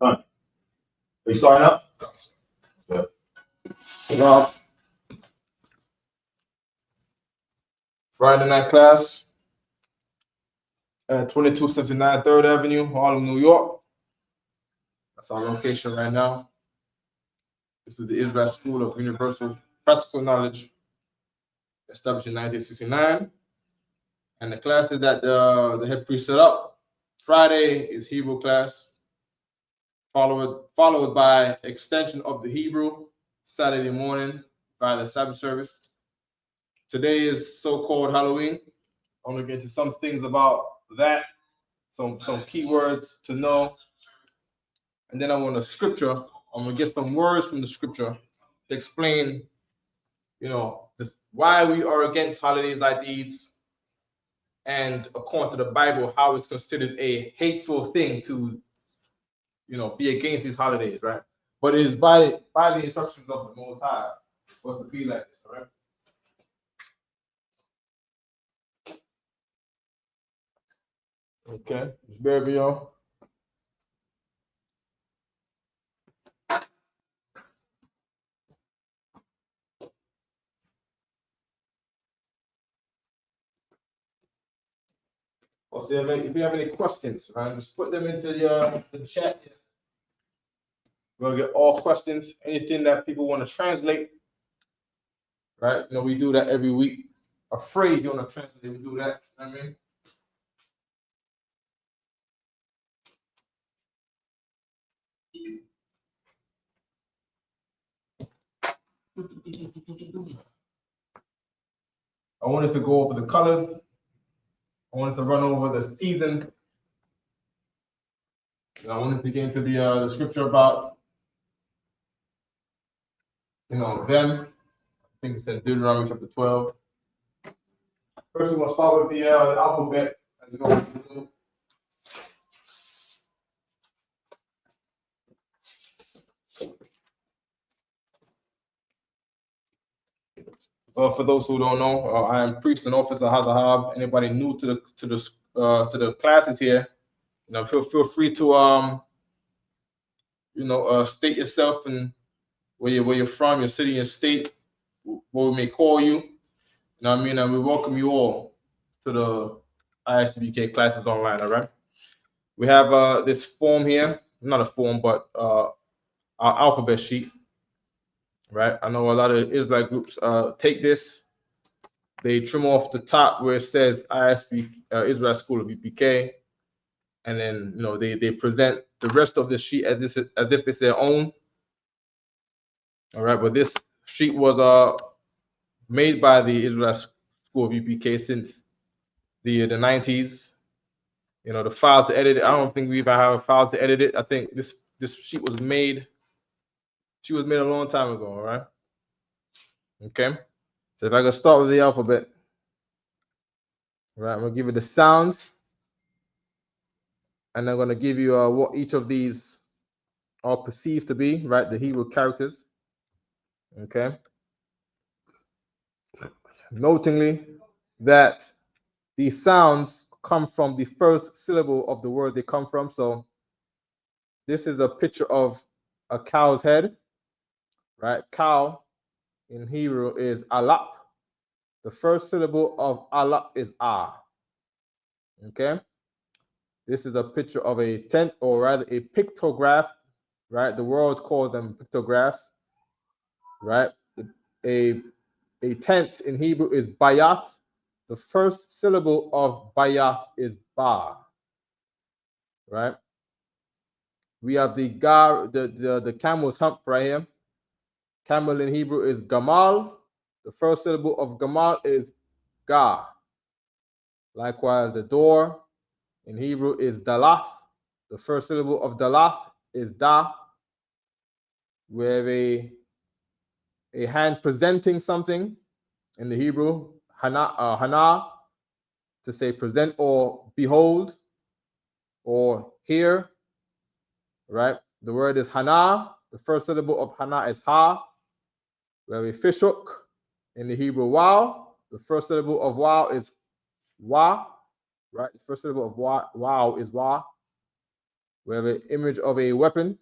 Done. Are you starting up? Yeah. Well, Friday night class at 2279 3rd Avenue, Harlem, New York. That's our location right now. This is the Israel School of Universal Practical Knowledge, established in 1969. And the classes that the head priest set up, Friday is Hebrew class, followed by extension of the Hebrew Saturday morning by the Sabbath service. Today is so-called Halloween. I want to get into some things about that, some keywords to know. And then I want a scripture. I'm gonna get some words from the scripture to explain, why we are against holidays like these, and according to the Bible, how it's considered a hateful thing to, be against these holidays, right? But it is by the instructions of the Most High for us to be like this, all right? Okay, just bear with me, y'all. Also, if you have any questions, man, just put them into the chat. We'll get all questions, anything that people want to translate, right? We do that every week. A phrase you want to translate, we do that. You know what I mean? I wanted to go over the colors. I wanted to run over the season. And I wanted to get into the scripture about, them. I think it's in Deuteronomy chapter 12. First, we're going to start with the alphabet. For those who don't know, I am priest and officer Hazahab. Anybody new to the classes here, feel free to state yourself and where you're from, your city, your state, what we may call you. You know what I mean? And we welcome you all to the ISBK classes online. All right. We have this form here, not a form, but our alphabet sheet. Right. I know a lot of Israelite groups take this. They trim off the top where it says ISB Israel School of UPK, and then they present the rest of the sheet as if it's their own. All right, but this sheet was made by the Israel School of UPK since the 90s. The file to edit it, I don't think we even have a file to edit it. I think this sheet was made. She was made a long time ago. All right. Okay. So if I can start with the alphabet. All right, I'm gonna give you the sounds, and I'm gonna give you what each of these are perceived to be, right? The Hebrew characters. Okay. Notingly that these sounds come from the first syllable of the word they come from. So this is a picture of a cow's head, right? Cow in Hebrew is alap. The first syllable of alap is ah. Okay. This is a picture of a tent, or rather a pictograph, right? The world calls them pictographs, right? A tent in Hebrew is bayath. The first syllable of bayath is ba, right? We have the camel's hump right here. Camel in Hebrew is gamal. The first syllable of gamal is ga. Likewise, the door in Hebrew is dalath. The first syllable of dalath is da. We have a hand presenting something in the Hebrew, hana, to say present or behold or hear, right? The word is hana. The first syllable of hana is ha. We have a fishhook in the Hebrew, wow. The first syllable of wow is wa, right? The first syllable of wow is wa. We have an image of a weapon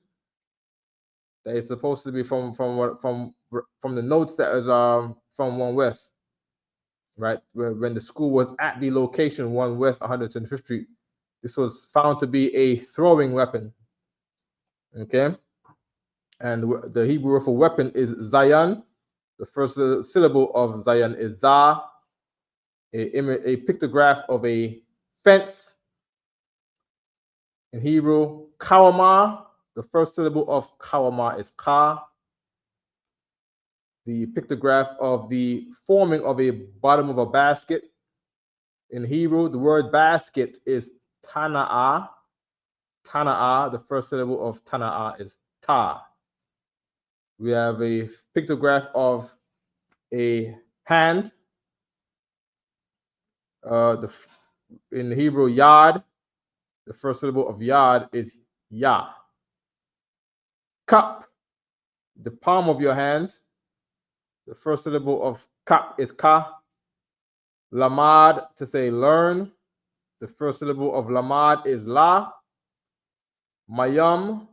that is supposed to be from the notes that is from 1 West, right? When the school was at the location 1 West 125th Street, this was found to be a throwing weapon. Okay, and the Hebrew word for weapon is Zayan. The first syllable of Zayan is Za. A pictograph of a fence. In Hebrew, Kawama. The first syllable of Kawama is Ka. The pictograph of the forming of a bottom of a basket. In Hebrew, the word basket is Tana'a. Tana'a, the first syllable of Tana'a is Ta. We have a pictograph of a hand. In Hebrew, Yad, the first syllable of Yad is Ya. Cup, the palm of your hand. The first syllable of Kap is Ka. Lamad, to say learn. The first syllable of Lamad is La. Mayam,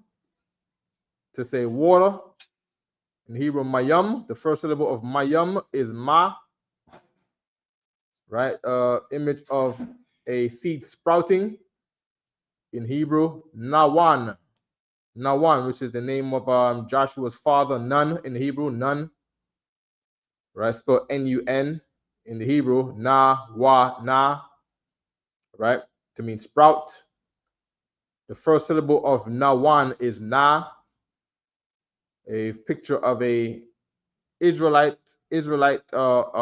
to say water. In Hebrew, Mayam, the first syllable of Mayam is Ma. Right? Image of a seed sprouting. In Hebrew, Nawan. Nawan, which is the name of Joshua's father, Nun in Hebrew, Nun. Right? Spelled N-U-N in the Hebrew, Na, Wa, Na. Right? To mean sprout. The first syllable of Nawan is Na. A picture of a Israelite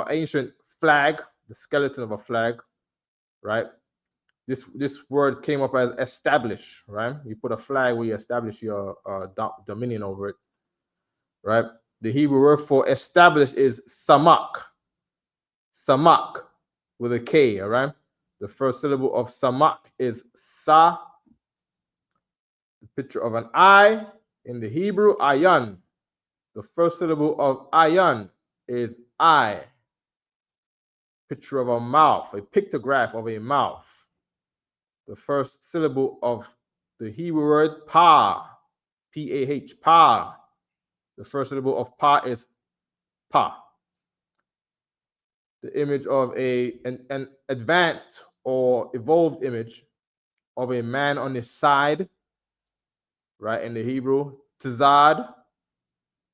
ancient flag, the skeleton of a flag, right? This word came up as establish, right? You put a flag where you establish your dominion over it, right? The Hebrew word for establish is samak. Samak with a K, all right? The first syllable of samak is sa. The picture of an eye in the Hebrew, ayan. The first syllable of ayan is I. Picture of a mouth, a pictograph of a mouth. The first syllable of the Hebrew word pa, P-A-H, pa. The first syllable of pa is pa. The image of an advanced or evolved image of a man on his side, right? In the Hebrew, tazad.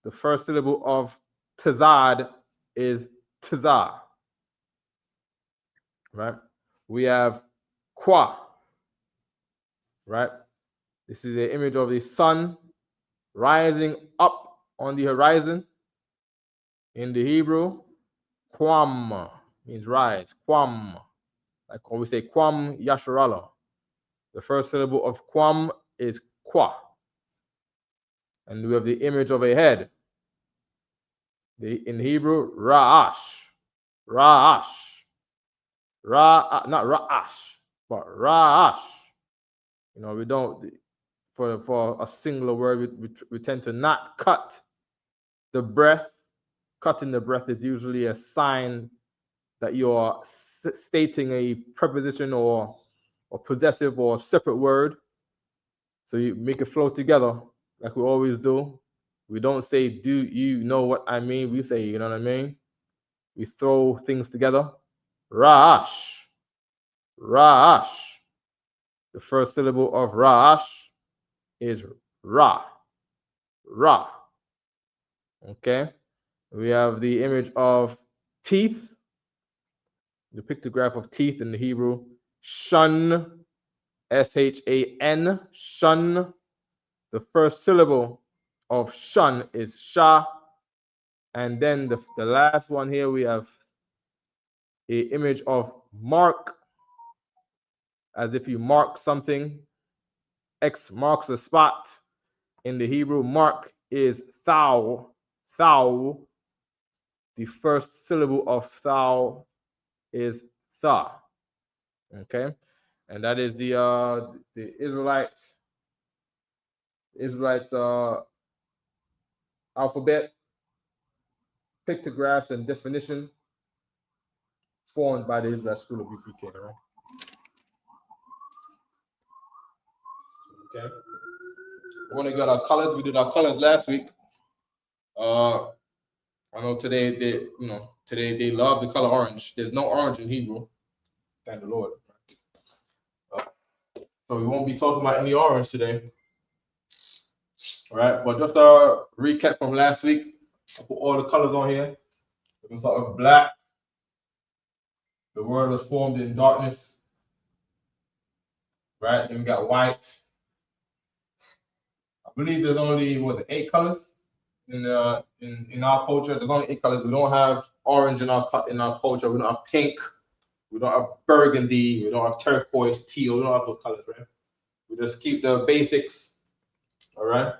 The first syllable of tazad is tazah. Right? We have Kwa, right? This is an image of the sun rising up on the horizon. In the Hebrew, Kwam means rise. Kwam, like when we say Kwam Yasharala. The first syllable of Kwam is Kwa. And we have the image of a head. In Hebrew, Ra'ash. Ra'ash. Not Ra'ash, but Ra'ash. You know, we don't, for a singular word, we tend to not cut the breath. Cutting the breath is usually a sign that you're stating a preposition or possessive or separate word. So you make it flow together like we always do. We don't say, do you know what I mean? We say, you know what I mean? We throw things together. Ra'ash. Ra'ash. The first syllable of Ra'ash is Ra. Ra. Okay? We have the image of teeth. The pictograph of teeth in the Hebrew. Shun. S-H-A-N. Shun. The first syllable of shun is Sha. And then the last one here, we have an image of mark, as if you mark something. X marks the spot. In the Hebrew, mark is thou. Thou. The first syllable of thou is tha. Okay, and that is the Israelites alphabet, pictographs, and definition formed by the Israelite School of UPK. Right? Okay. We want to get our colors. We did our colors last week. I know today they love the color orange. There's no orange in Hebrew. Thank the Lord. So we won't be talking about any orange today. All right, but just a recap from last week. I put all the colors on here. We can start with black. The word was formed in darkness. Right, then we got white. I believe there's only 8 colors in our culture. There's only 8 colors. We don't have orange in our culture. We don't have pink. We don't have burgundy. We don't have turquoise, teal. We don't have those colors, right? We just keep the basics. All right.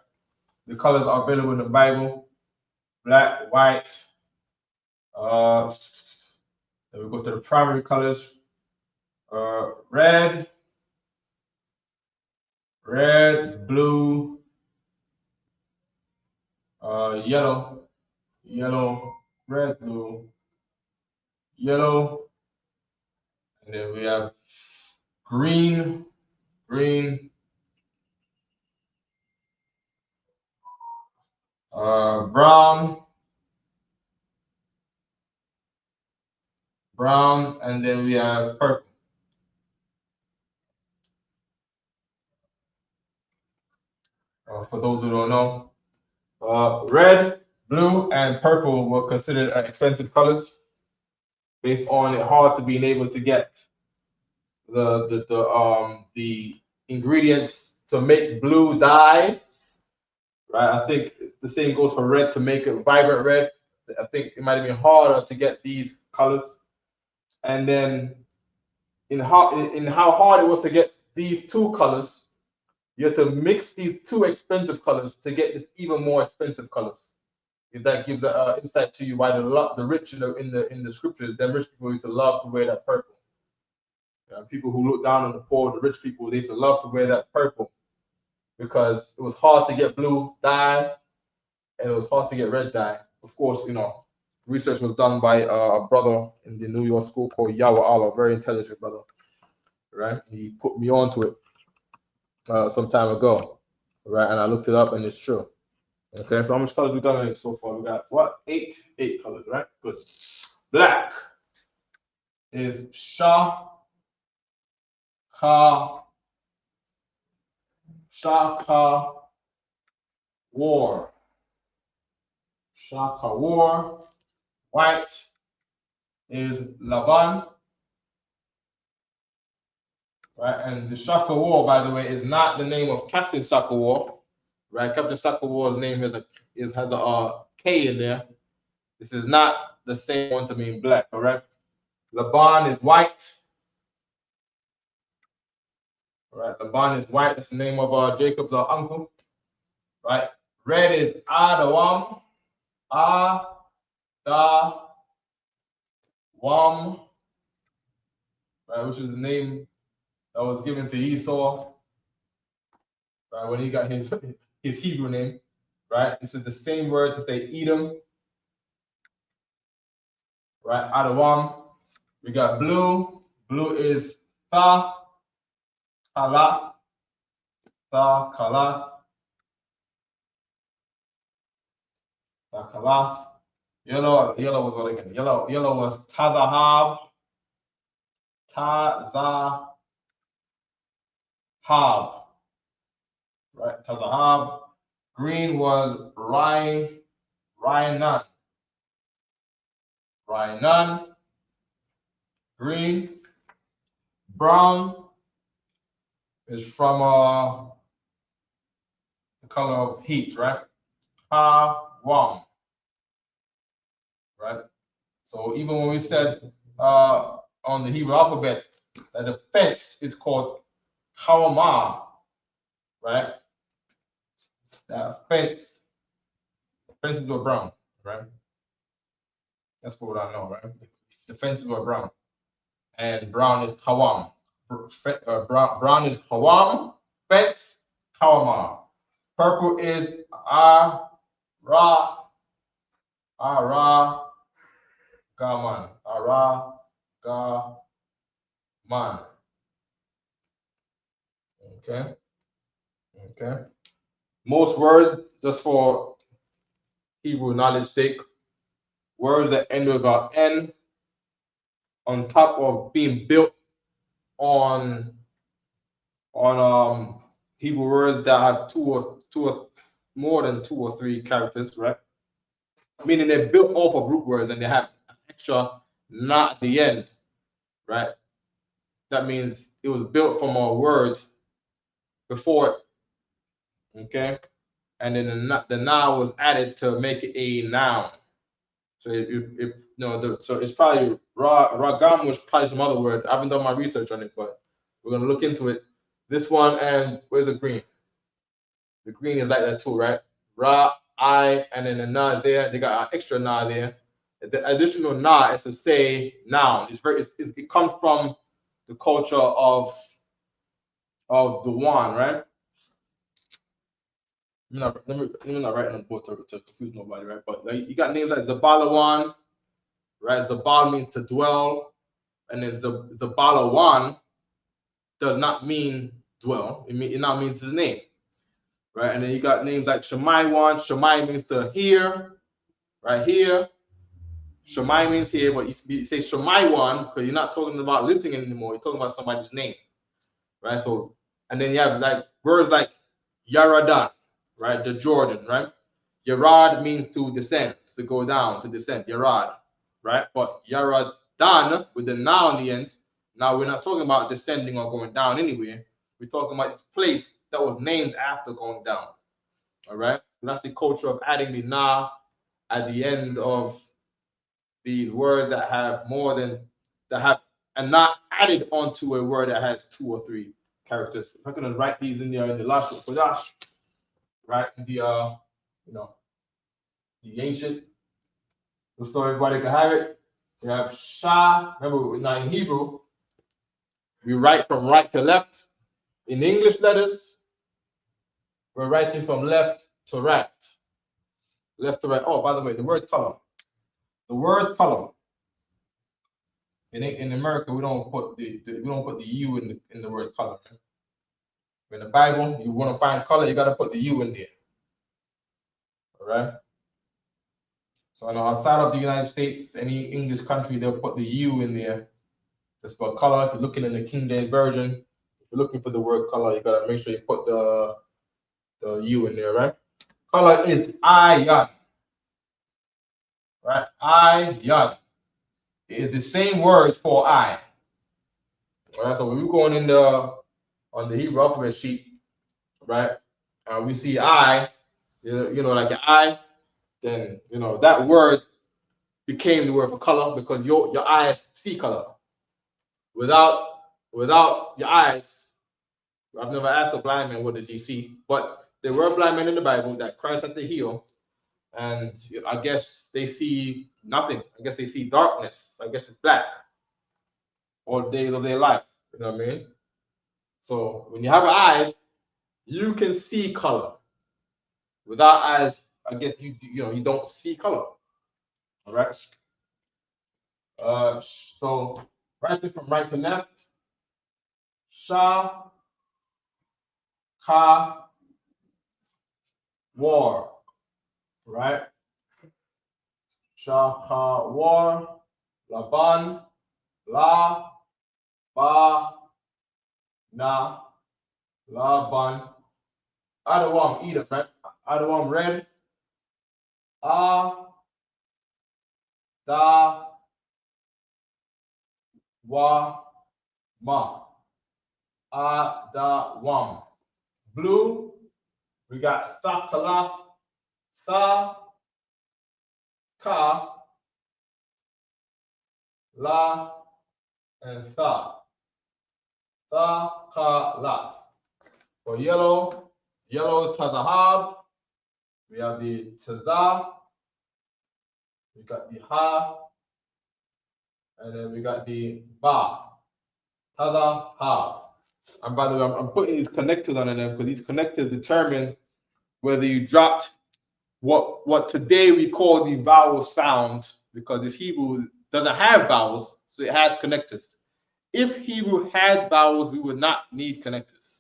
The colors are available in the Bible: black, white. Then we go to the primary colors: red, blue, yellow, red, blue, yellow, and then we have green, brown, and then we have purple. For those who don't know, red, blue, and purple were considered expensive colors based on it hard to being able to get the ingredients to make blue dye. Right, I think the same goes for red. To make it vibrant red, I think it might have been harder to get these colors. And then in how hard it was to get these 2 colors, you have to mix these 2 expensive colors to get this even more expensive colors. If that gives an insight to you why the rich in the scriptures, them rich people used to love to wear that purple. People who look down on the poor, the rich people, they used to love to wear that purple because it was hard to get blue dye and it was hard to get red dye. Of course, research was done by a brother in the New York school called Yawa Allah, very intelligent brother. Right, he put me onto it some time ago. Right, and I looked it up, and it's true. Okay, so how much colors we got so far? We got what? 8 colors, right? Good. Black is Shaka War. Shaka War. White is Laban. Right, and the Shaka War, by the way, is not the name of Captain Shaka War. Right, Captain Shaka War's name has a K in there. This is not the same one to mean black. All right, Laban is white. All right, Laban is white. That's the name of Jacob's uncle. Right, red is Adawam. Wam, right, which is the name that was given to Esau, right, when he got his Hebrew name, right? This is the same word to say Edom, right? Adawam. We got blue. Blue is Kalath. Yellow was what again? Yellow was Tazahab. Right, Tazahab. Green was Ryanan. Green. Brown is from the color of heat, right? Wam. Right? So even when we said on the Hebrew alphabet that the fence is called Hawamah, right? That fences were brown, right? That's what I know, right? The fences were brown. And brown is Hawam. Brown is Hawam, fence, Hawamah. Purple is Gaman. Okay. Most words, just for Hebrew knowledge sake, words that end with an N on top of being built on Hebrew words that have two or more than 2 or 3 characters, right? Meaning they're built off of root words and they have an extra not at the end, right? That means it was built from a word before it, okay? And then the noun was added to make it a noun. So so it's probably ragam was probably some other word. I haven't done my research on it, but we're gonna look into it. This one, and where's the green? The green is like that too, right? Ra, I, and then the na there. They got an extra na there. The additional na is to say noun. It comes from the culture of the one, right? Let me not write on the board to confuse nobody, right? But like, you got names like Zabalawan, right? Zabal means to dwell, and then Zabalawan does not mean dwell. It now means his name, right? And then you got names like Shemaiwan. Shemai means to hear, right here. Shemai means here, but you say Shemaiwan because you're not talking about listening anymore. You're talking about somebody's name, right? So, and then you have like words like Yaradan, right? The Jordan, right? Yarad means to descend, to go down, to descend. Yarad, right? But Yaradan with the noun on the end. Now we're not talking about descending or going down anywhere. We're talking about this place that was named after going down. All right. So that's the culture of adding the na at the end of these words that have and not added onto a word that has 2 or 3 characters. If I'm gonna write these in there in the Isupk Lashawan, right? The the ancient, just so everybody can have it. We have Shah. Remember, now in Hebrew, we write from right to left. In English letters, we're writing from left to right. Left to right. Oh, by the way, the word column. The word column. In America, we don't put the U in the word column. In the Bible, you want to find color, you got to put the U in there. All right. So outside of the United States, any English country, they'll put the U in there. Just for color. If you're looking in the King James Version, if you're looking for the word color, you gotta make sure you put the U in there, right? Color is ayan, right? Ayan. It is the same word for I. All right. So when we're going in on the Hebrew alphabet sheet, right? We see I, like an I, then that word became the word for color because your eyes see color. Without your eyes, I've never asked a blind man what did he see, but there were blind men in the Bible that Christ had to heal, and I guess they see nothing. I guess they see darkness. I guess it's black all the days of their life. You know what I mean? So when you have eyes, you can see color. Without eyes, I guess you don't see color. All right. So writing from right to left. Sha, Ka, War. Right. Sha, Ka, War. Laban, La, Ba, Na, Laban. Adawam, Edom, right? Adawam, red. Da, Wa, Ma. Adawam. Blue, we got Sakalaf, Sa, Ka, La, and Sa. Sa, Ka, La. For yellow Tazahab. We have the Tazah. We got the Ha. And then we got the Ba. Tazahab. And by the way, I'm putting these connectors on them because these connectors determine whether you dropped what today we call the vowel sound, because this Hebrew doesn't have vowels, so it has connectors. If Hebrew had vowels, we would not need connectors.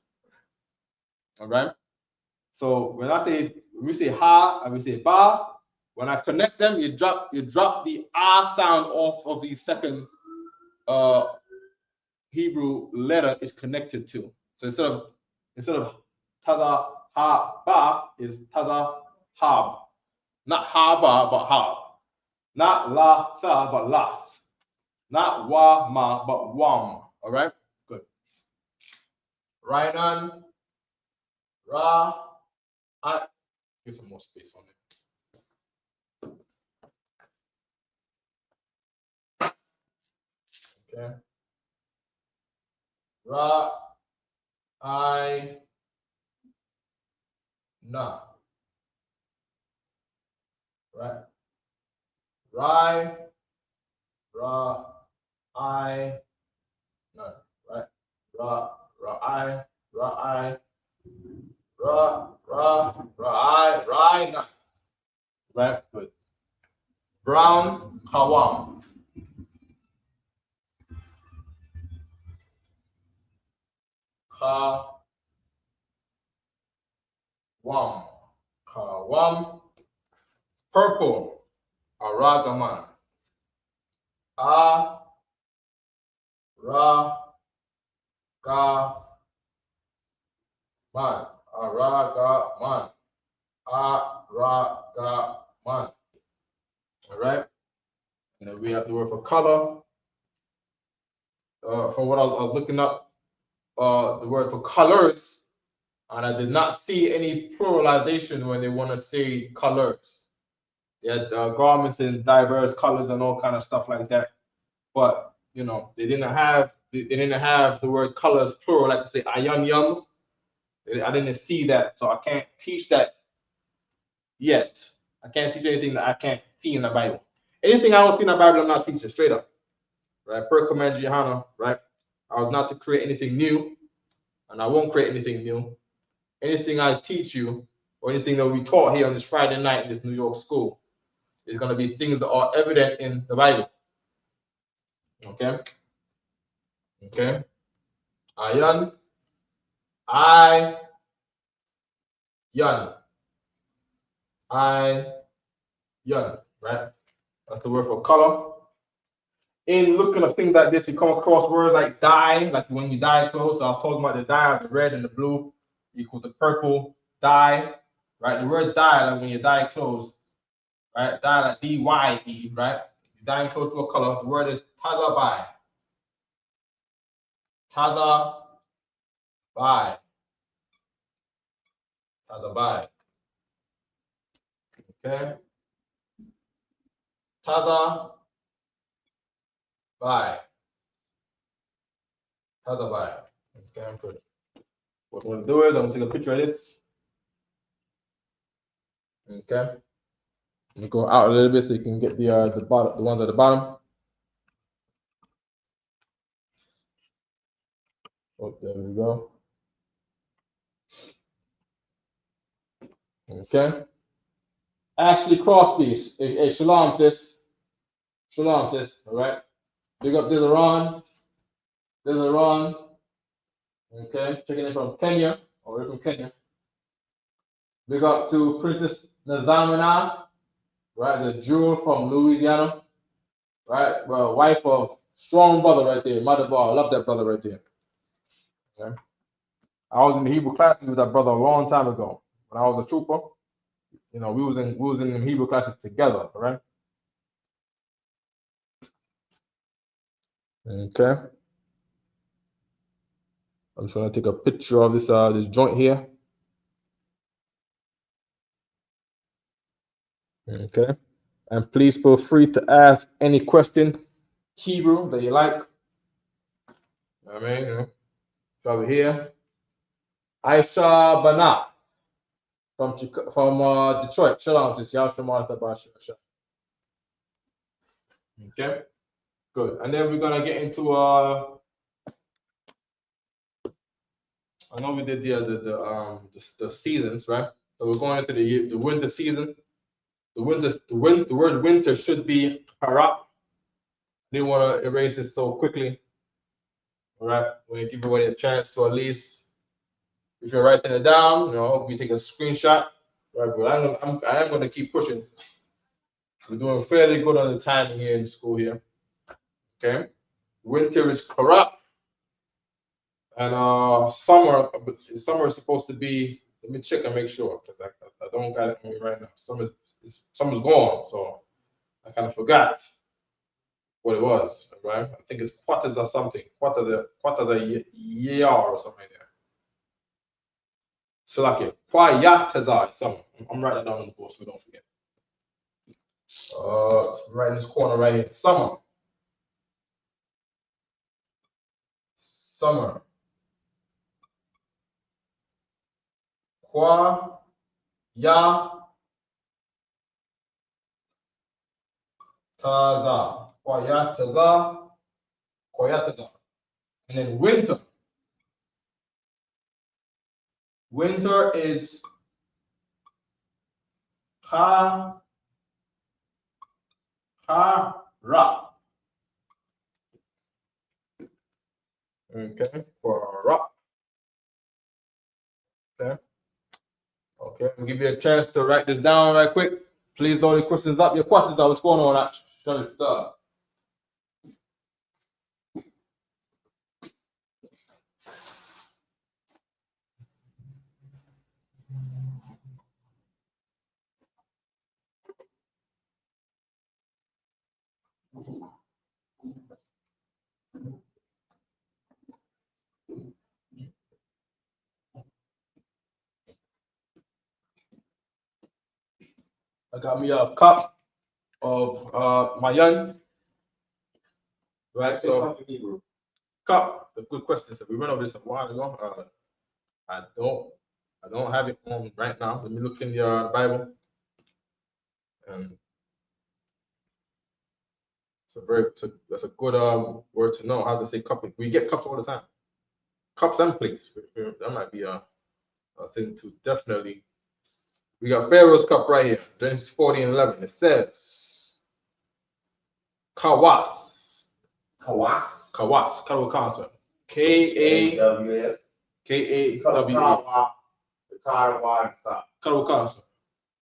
All right. So when we say ha and we say ba, when I connect them, you drop the ah sound off of the second Hebrew letter is connected to. So instead of taza ha ba is taza hab. Not ha ba but hab. Not la tha but lath. Not wa ma but wam. All right? Good. Rainan, ra, I. Get some more space on it. Okay. Ra, I, na. Right? Rai, ra, I, na. Right? Ra, I, ra, I, na. Right? Good. Brown, kawam. Kawam. Kawam. Purple, aragaman. A, ra, ga, man. Aragaman. Aragaman. All right. And then we have the word for color. From what I was looking up, the word for colors, and I did not see any pluralization when they want to say colors. They had garments in diverse colors and all kind of stuff like that. But you know, they didn't have the word colors plural, like to say ayan yum. I didn't see that, so I can't teach that yet. I can't teach anything that I can't see in the Bible. Anything I don't see in the Bible, I'm not teaching straight up. Right? Per command Johanna, right? I was not to create anything new, and I won't create anything new. Anything I teach you, or anything that we taught here on this Friday night in this New York school, is going to be things that are evident in the Bible. Okay? Okay? Ayan. I. Yan. I. Yan. Right? That's the word for color. In looking at things like this, you come across words like dye, like when you dye clothes. So I was talking about the dye of the red and the blue equal to purple, dye, right? The word dye, like when you dye clothes, right? Dye like D-Y-E, right? You dye clothes to a color. The word is tazabai. Tazabai. Tazabai. Okay? Tazabai. Tazabai. Okay, I'm good. What I'm going to do is I'm going to take a picture of this. Okay. Let me go out a little bit so you can get the bottom, the ones at the bottom. Oh, there we go. Okay. Ashley Crosby. Hey, shalom, sis. Shalom, sis. All right. Big up Dizaron. Dizaron. Okay. Checking in from Kenya. Or from Kenya. Big up to Princess Nazamina. Right. The jewel from Louisiana. Right. Well, wife of strong brother right there. Mother bar. I love that brother right there. Okay. I was in the Hebrew classes with that brother a long time ago. When I was a trooper. You know, we was in the Hebrew classes together, all right? Okay. I'm just gonna take a picture of this this joint here. Okay. And please feel free to ask any question, Hebrew, that you like. I mean, you know, it's over here. Aisha Bana from Detroit. Shalom, sis. Okay. Good. And then we're gonna get into I know we did the seasons, right? So we're going into the winter season. The word winter should be hara. Didn't want to erase it so quickly. All right, we're gonna give everybody a chance to at least If you're writing it down, we take a screenshot. Right, but I am gonna keep pushing. We're doing fairly good on the timing here in school here. Okay, winter is corrupt, and summer is supposed to be. Let me check and make sure because I don't got it on me right now. Summer's gone, so I kind of forgot what it was. Right, I think it's quarters or something. Quarters a year or something like that. So like it, Kwayatazar summer. I'm writing that down on the board so we don't forget. Right in this corner right here. Summer. Summer. Kwa ya taza. Kwa ya taza. Kwa ya taza. And then winter. Winter is ha ra. Okay, for rock. Okay. Okay, we'll give you a chance to write this down right quick. Please throw the questions up. Your quarters are what's going on. I got me a cup of Mayan. Right, so cup. A good question. So we went over this a while ago. I don't have it on right now. Let me look in the Bible. And that's a good word to know how to say cup. We get cups all the time. Cups and plates. That might be a thing to definitely. We got Pharaoh's cup right here. Genesis 40 and 11. It says Kawas. Kawas. Kawas. Kawas. K-A-W-S. K-A-W-S. The car inside. Kawas.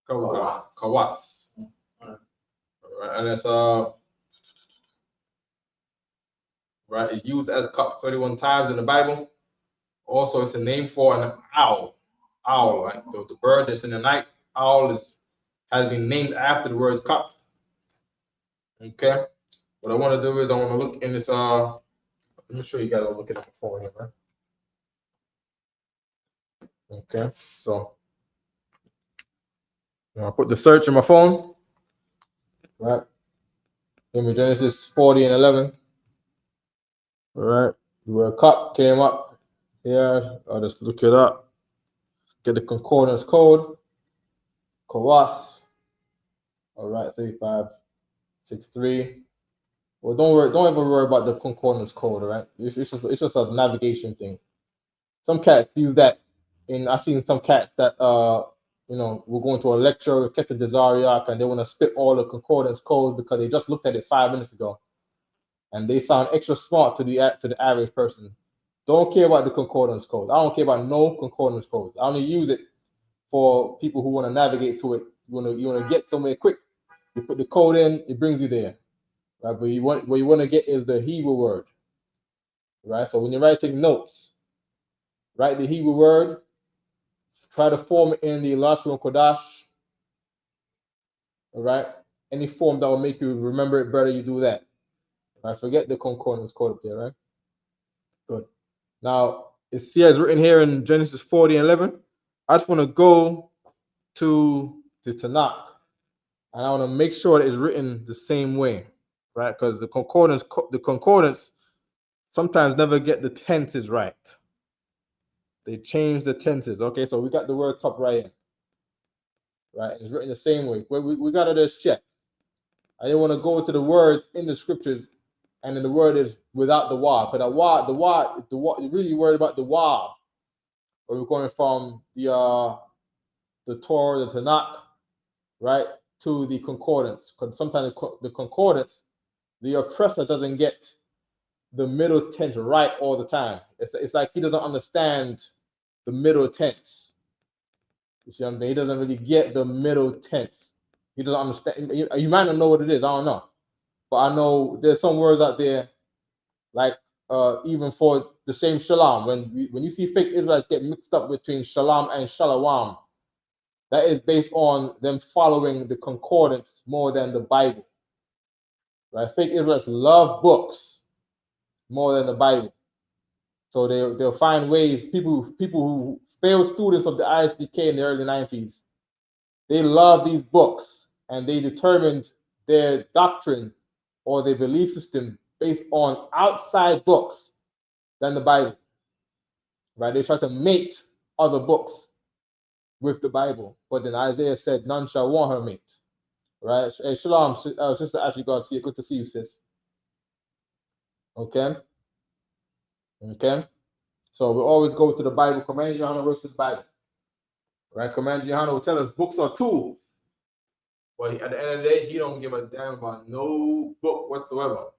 Kawas. All right, and it's right. It's used as a cup 31 times in the Bible. Also, it's a name for an owl. Owl, right? The bird that's in the night. Owl has been named after the word cup. Okay. What I want to do is I want to look in this. Let me show you guys. I'm looking at my phone here, right? Okay. So I'll put the search in my phone. Right. Give me Genesis 40 and 11. All right. The word cup came up here. I'll just look it up. Get the concordance code. Kawas. All right. 3563. Well, don't ever worry about the concordance code, all right? It's just a navigation thing. Some cats use that. I've seen some cats that will go into a lecture, catch a Desariac, and they want to spit all the concordance codes because they just looked at it 5 minutes ago, and they sound extra smart to the average person. Don't care about the concordance codes. I don't care about no concordance codes. I only use it for people who want to navigate to it. You want to get somewhere quick. You put the code in, it brings you there. Right, but what you want to get is the Hebrew word, right? So when you're writing notes, write the Hebrew word. Try to form it in the Lashawan Qadash. All right, any form that will make you remember it better, you do that. Right, forget the concordance code up there, right? Good. Now it's written here in Genesis 40 and 11. I just want to go to the Tanakh, and I want to make sure that it's written the same way, right? Because the concordance sometimes never get the tenses right. They change the tenses. Okay, so we got the word cup right here. Right, it's written the same way. We got to just check. I didn't want to go to the words in the scriptures, and then the word is without the wa. But the wa, you're really worried about the wa. Or we're going from the Torah, the Tanakh, right, to the concordance. Because sometimes the concordance, the oppressor doesn't get the middle tense right all the time. It's like he doesn't understand the middle tense. You see what I'm saying? He doesn't really get the middle tense. He doesn't understand. You might not know what it is. I don't know. But I know there's some words out there, like even for the same shalom. When you see fake Israelites get mixed up between shalom and shalawam, that is based on them following the concordance more than the Bible. Right? Fake Israelites love books more than the Bible. So they'll find ways. People who failed students of the ISBK in the early 90s, they love these books, and they determined their doctrine or their belief system based on outside books than the Bible. Right? They try to mate other books with the Bible, but then Isaiah said, "None shall want her mate." Right? Hey, shalom, sister Ashley, God see you. Good to see you, sis. Okay. Okay. So we always go to the Bible. Command Johanna versus Bible. Right? Command Johanna will tell us books are tools. But at the end of the day, he don't give a damn about no book whatsoever.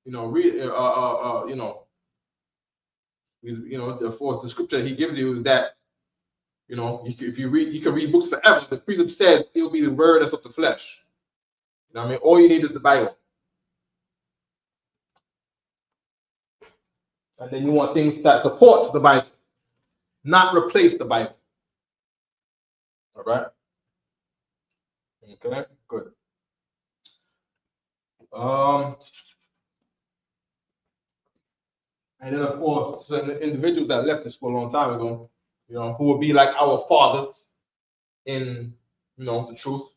You know, read you know, the scripture he gives you is that, you know, if you read, you can read books forever. The precept says it'll be the word that's of the flesh. You know what I mean? All you need is the Bible. And then you want things that support the Bible, not replace the Bible. All right? Okay, good. And then, of course, certain individuals that left the school a long time ago, you know, who would be like our fathers in, you know, the truth.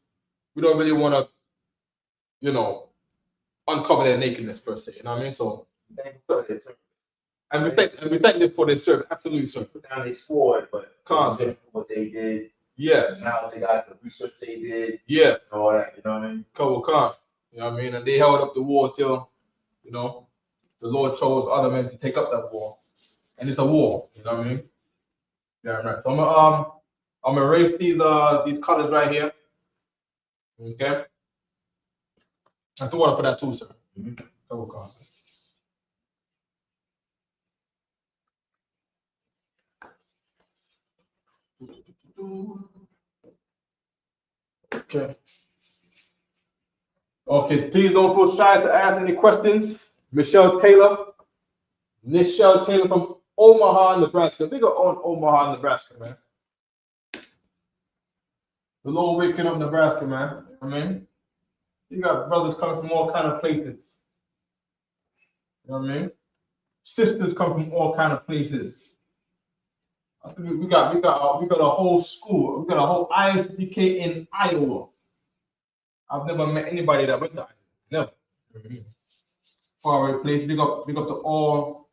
We don't really want to, you know, uncover their nakedness per se. You know what I mean? So, and we thank them for their service. Absolutely, sir. Put down their sword, but concept what they did. Yes. Now they got the research they did. Yeah. And all that. You know what I mean? Khan. You know what I mean? And they held up the war till, you know, the Lord chose other men to take up that war. And it's a war. You know what I mean? Yeah, right. So I'm gonna erase these colors right here. Okay. I threw water for that too, sir. Khan. Okay. Okay, please don't feel shy to ask any questions. Michelle Taylor from Omaha, Nebraska. Big on Omaha, Nebraska, man. The Lord waking up Nebraska, man. I mean, you got brothers coming from all kind of places. You know what I mean? Sisters come from all kind of places. I think we got a whole school. We got a whole ISBK in Iowa. I've never met anybody that went to Iowa. Never. Far away place. Big up to all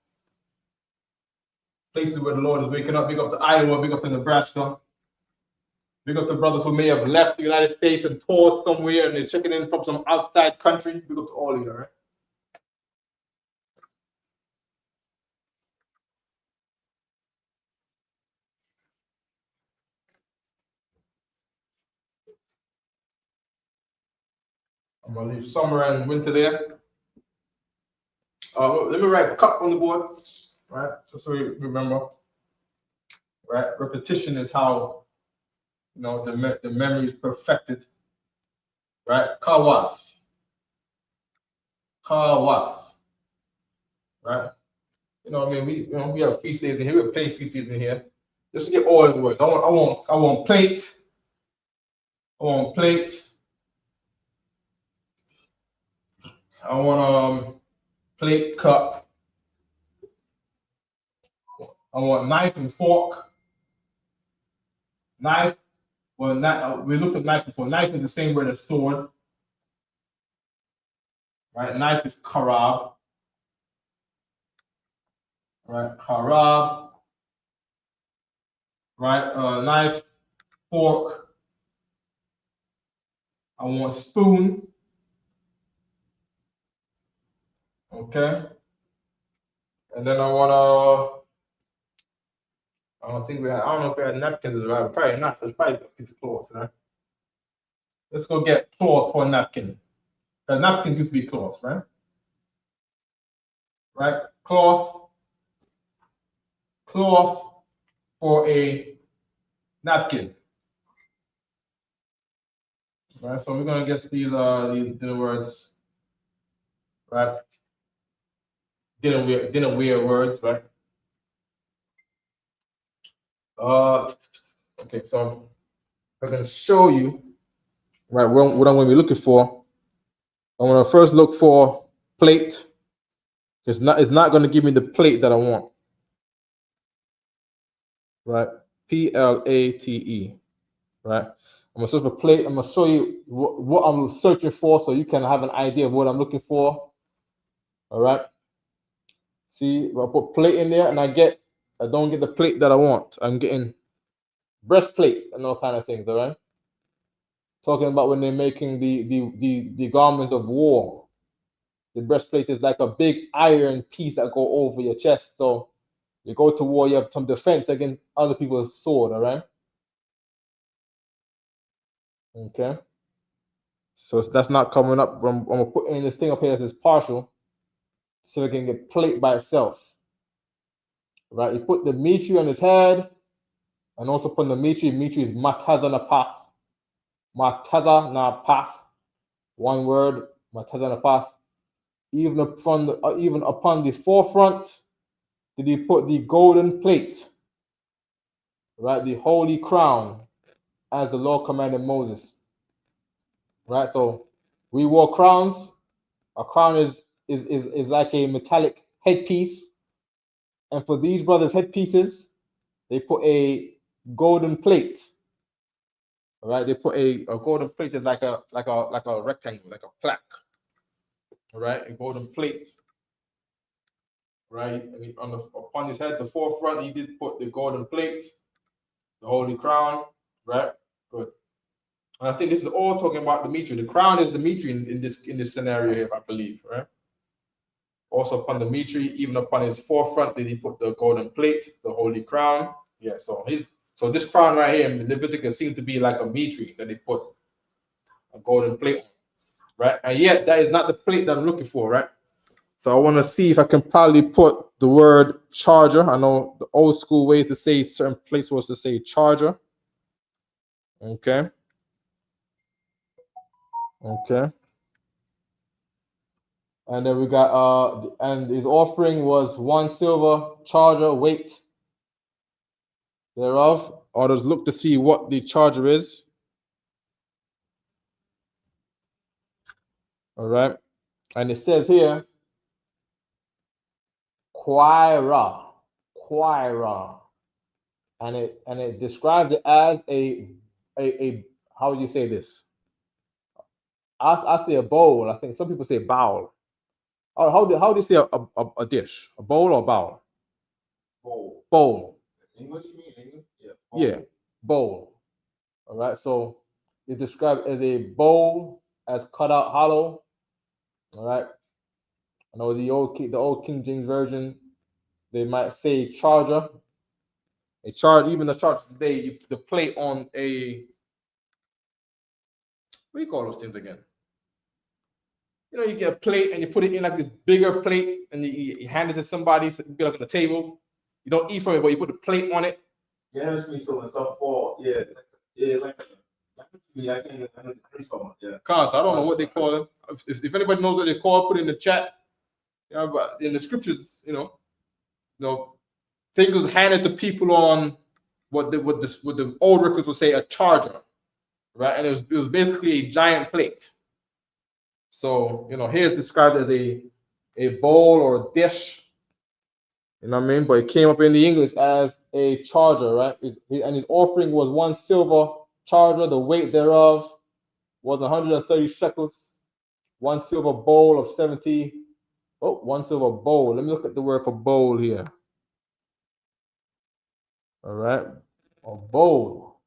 places where the Lord is waking up. Big up to Iowa. Big up to Nebraska. Big up to brothers who may have left the United States and toured somewhere and they're checking in from some outside country. Big up to all of you, all right? I'm gonna leave summer and winter there. Let me write cup on the board, right? Just so you remember, right? Repetition is how, you know, the memory is perfected, right? Kawas, right? You know what I mean? We have feast days in here. We have plenty feast days in here. Just to get all of the words. I want plate. I want plate. I want plate, cup. I want knife and fork. Knife. Well, we looked at knife before. Knife is the same word as sword. Right? Knife is karab. Right? Karab. Right? Knife, fork. I want spoon. Okay. And then I want I don't know if we had napkins as well. Probably not. There's probably a piece of cloth, right? Let's go get cloth for a napkin. Because napkins used to be cloth, right? Right? Cloth. for a napkin. Right, so we're gonna get these dinner words, right? Dinnerware words, right? Okay, so I'm gonna show you, right, what I'm gonna be looking for. I'm gonna first look for plate. It's not gonna give me the plate that I want, right? Plate, right? I'm gonna search for plate. I'm gonna show you what I'm searching for, so you can have an idea of what I'm looking for. All right. See, if I put plate in there and I don't get the plate that I want. I'm getting breastplate and all kind of things. All right. Talking about when they're making the garments of war. The breastplate is like a big iron piece that go over your chest. So you go to war, you have some defense against other people's sword. All right. Okay. So that's not coming up. I'm gonna put in this thing up here that is partial, so we can get plate by itself. Right? You put the mitri on his head, and also put the mitri. Mitri is matazanapath. Matazanapath. One word. Matazanapath. Even upon the forefront, did he put the golden plate? Right? The holy crown, as the Lord commanded Moses. Right? So we wore crowns. A crown is like a metallic headpiece. And for these brothers' headpieces, they put a golden plate. All right, they put a golden plate is like a rectangle, like a plaque. All right, a golden plate. Right, and upon his head, the forefront, he did put the golden plate, the holy crown. Right, good. And I think this is all talking about the mitri. The crown is the mitri in this scenario here, I believe. Right. Also upon the mitri, even upon his forefront, did he put the golden plate, the holy crown? Yeah. So this crown right here in Leviticus seems to be like a mitri that they put a golden plate on, right? And yet that is not the plate that I'm looking for, right? So I want to see if I can probably put the word charger. I know the old school way to say certain plates was to say charger. Okay. Okay. And then we got and his offering was 1 silver charger weight thereof. Others look to see what the charger is. All right. And it says here, Quira. And it describes it as a how would you say this? I say a bowl. I think some people say bowl. Oh, how do you say a dish? A bowl or bowl? Bowl. Bowl. English, you mean English? Yeah. Bowl. Yeah, bowl. All right, so it's described as a bowl as cut out hollow. All right. I know the old King James version, they might say charger. Even the charger today, the plate on a, what do you call those things again? You get a plate and you put it in like this bigger plate and you hand it to somebody, so you get up on the table. You don't eat from it, but you put the plate on it. Yeah, it's me so and stuff for like I can't yeah. Cause I don't know what they call them. If anybody knows what they call, put it in the chat. But in the scriptures, things was handed to people on what the old records would say a charger, right? And it was basically a giant plate. So here it's described as a bowl or a dish. You know what I mean? But it came up in the English as a charger, right? And his offering was 1 silver charger. The weight thereof was 130 shekels. 1 silver bowl of 70. Oh, 1 silver bowl. Let me look at the word for bowl here. All right. A bowl.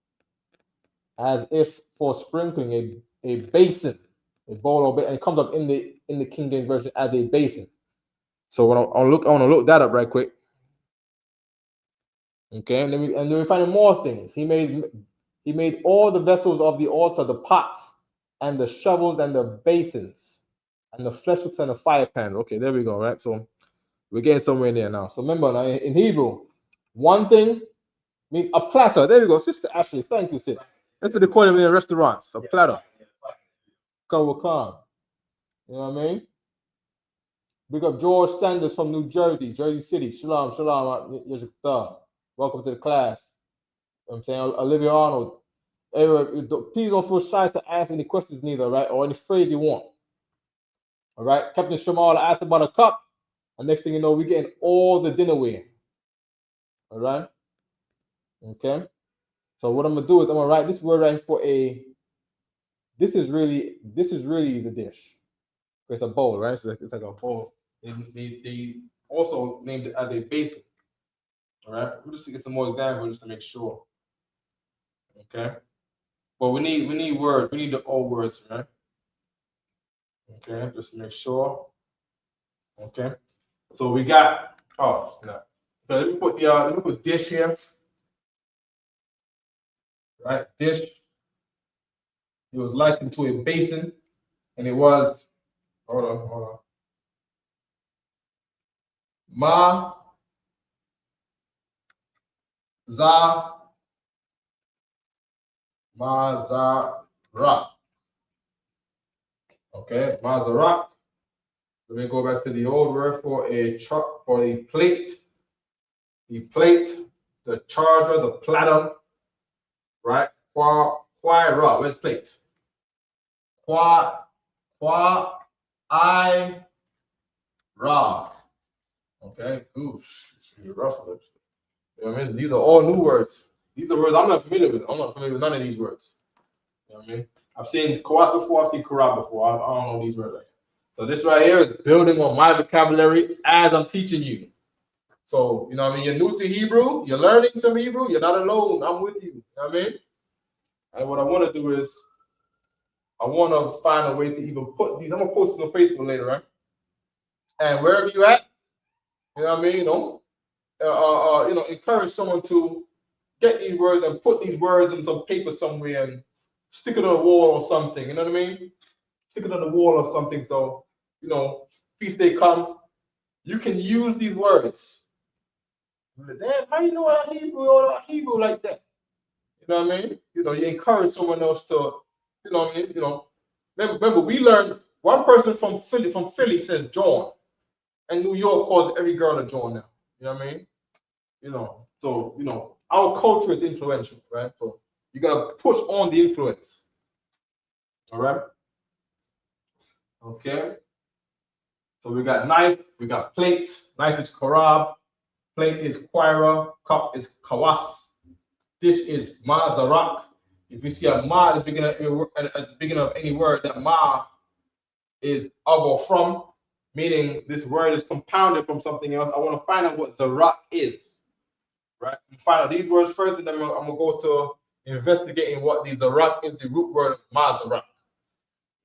As if for sprinkling, a basin. A bowl or and it comes up in the King James version as a basin. So I want to look that up right quick. Okay, and then we find more things. He made all the vessels of the altar, the pots and the shovels and the basins and the fleshhooks and the fire pan. Okay, there we go. Right, so we're getting somewhere in there now. So remember, now in Hebrew, one thing Means a platter. There we go, Sister Ashley. Thank you, sis. That's what they call it in restaurants. A platter. Kawakan. You know what I mean? Big up George Sanders from New Jersey, Jersey City. Shalom, shalom. Welcome to the class. You know what I'm saying? Olivia Arnold. Anyway, please don't feel shy to ask any questions neither, right? Or any phrase you want. All right. Captain Shamal asked about a cup. And next thing you know, we're getting all the dinnerware. All right. Okay. So what I'm gonna do is I'm gonna write this word right for a. This is really the dish. It's a bowl, right? So it's like a bowl. They also named it as a basin. All right. Let me just get some more examples just to make sure. Okay. But we need words. We need the old words, right? Okay. Just to make sure. Okay. So we got. Oh snap. So let me put dish here. Right. Dish. It was likened to a basin, and it was. Hold on. Ma za Mazarak. Okay, Mazarak. Let me go back to the old word for a plate. The plate, the charger, the platter, right? Quira. Where's plate? I ra. Okay, oosh, rough. You know what I mean? These are all new words. These are words I'm not familiar with. I'm not familiar with none of these words. You know what I mean? I've seen Kawas before, I've seen Karab before. I don't know these words right here. So this right here is building on my vocabulary as I'm teaching you. So, you know what I mean? You're new to Hebrew, you're learning some Hebrew, you're not alone. I'm with you. You know what I mean? And what I want to do is I want to find a way to even put these. I'm gonna post it on Facebook later, right? And wherever you at, you know what I mean? Encourage someone to get these words and put these words in some paper somewhere and stick it on a wall or something. You know what I mean? Stick it on the wall or something. So, feast day comes, you can use these words. Damn, how you know Hebrew like that? You know what I mean? You encourage someone else to, what I mean? Remember, we learned one person from Philly says John, and New York calls every girl a John now. You know what I mean? So our culture is influential, right? So you gotta push on the influence. All right. Okay. So we got knife, we got plate. Knife is karab, plate is quira, cup is kawas, dish is mazarak. If you see a ma at the beginning of any word, that ma is of or from, meaning this word is compounded from something else. I want to find out what zarak is. Right? Find out these words first, and then I'm gonna go to investigating what the zarak is, the root word of mazarak.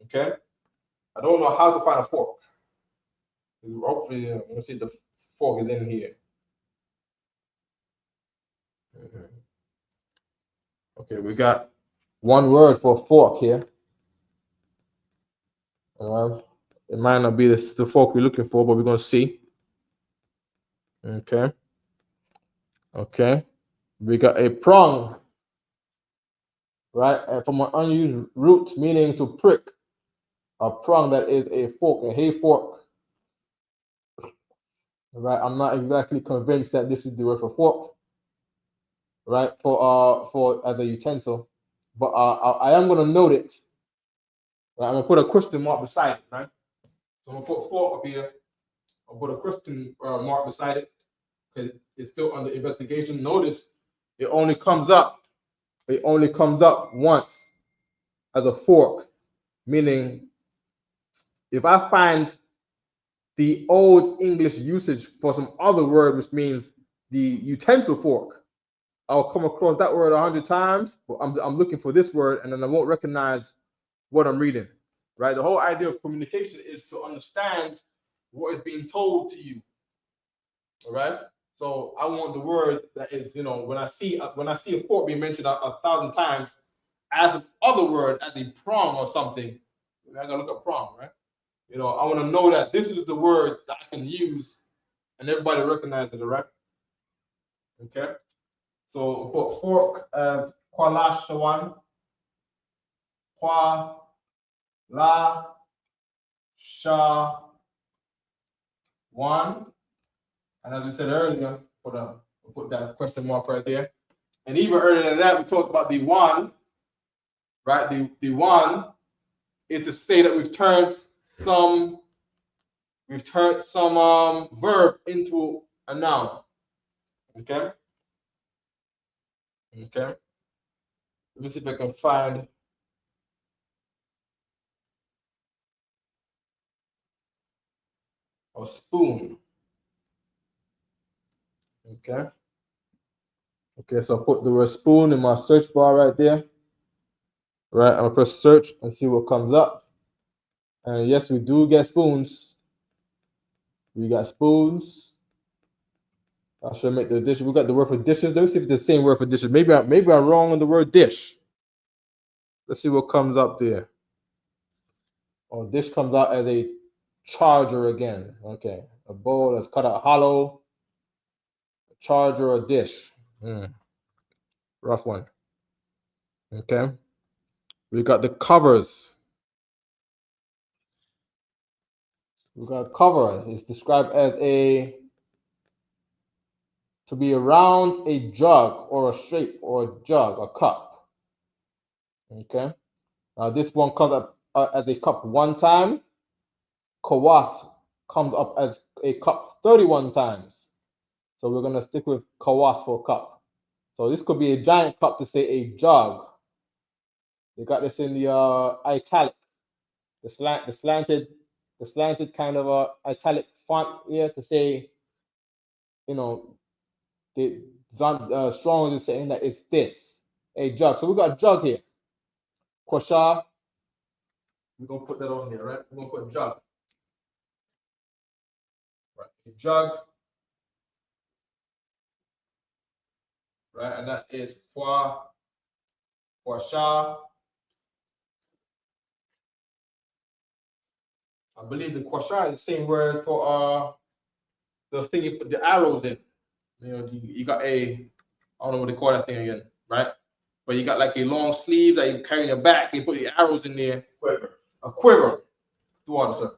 Okay. I don't know how to find a fork. Hopefully, I'm gonna see the fork is in here. Okay, we got one word for fork here. It might not be the fork we're looking for, but we're gonna see. Okay. Okay. We got a prong, right? And from an unused root meaning to prick. A prong that is a fork, a hay fork. Right? I'm not exactly convinced that this is the word for fork, right? For as a utensil, but I am gonna note it. Right? I'm gonna put a question mark beside it, right? So I'm gonna put fork up here. I'll put a question mark beside it because it's still under investigation. Notice it only comes up once as a fork, meaning if I find the old English usage for some other word, which means the utensil fork, I'll come across that word 100 times, but I'm looking for this word, and then I won't recognize what I'm reading, right? The whole idea of communication is to understand what is being told to you, all right? So I want the word that is, when I see a fork being mentioned a 1,000 times as an other word, as a prong or something, I gotta look up prong, right? I want to know that this is the word that I can use and everybody recognizes it, right? Okay. So put fork as Lashawan Lashawan. And as we said earlier, put that question mark right there. And even earlier than that, we talked about the one, right? The one is to say that we've turned some verb into a noun. Okay. Okay. Let me see if I can find a spoon. Okay. Okay, so I put the word spoon in my search bar right there. Right, I'm gonna press search and see what comes up. And yes, we do get spoons. We got spoons. I should make the dish. We got the word for dishes. Let me see if it's the same word for dishes. Maybe I'm wrong on the word dish. Let's see what comes up there. Oh, dish comes out as a charger again. Okay, a bowl that's cut out hollow. A charger or dish. Rough one. Okay. We got the covers. We got covers. It's described as to be around a jug or a shape or a jug, a cup. Okay. Now this one comes up as a cup one time. Kawas comes up as a cup 31 times. So we're gonna stick with kawas for cup. So this could be a giant cup to say a jug. They got this in the italic, the slanted kind of italic font here to say, you know, the Strong is saying that it's this, a jug. So we got a jug here. Kwasha, we're gonna put that on here, right? We're gonna put jug. Right, a jug. Right, and that is kwasha. I believe the kwasha is the same word for the thing you put the arrows in. You know, you got I don't know what they call that thing again, right? But you got like a long sleeve that you carry in your back. You put the arrows in there. Quiver. A quiver. Do what, sir?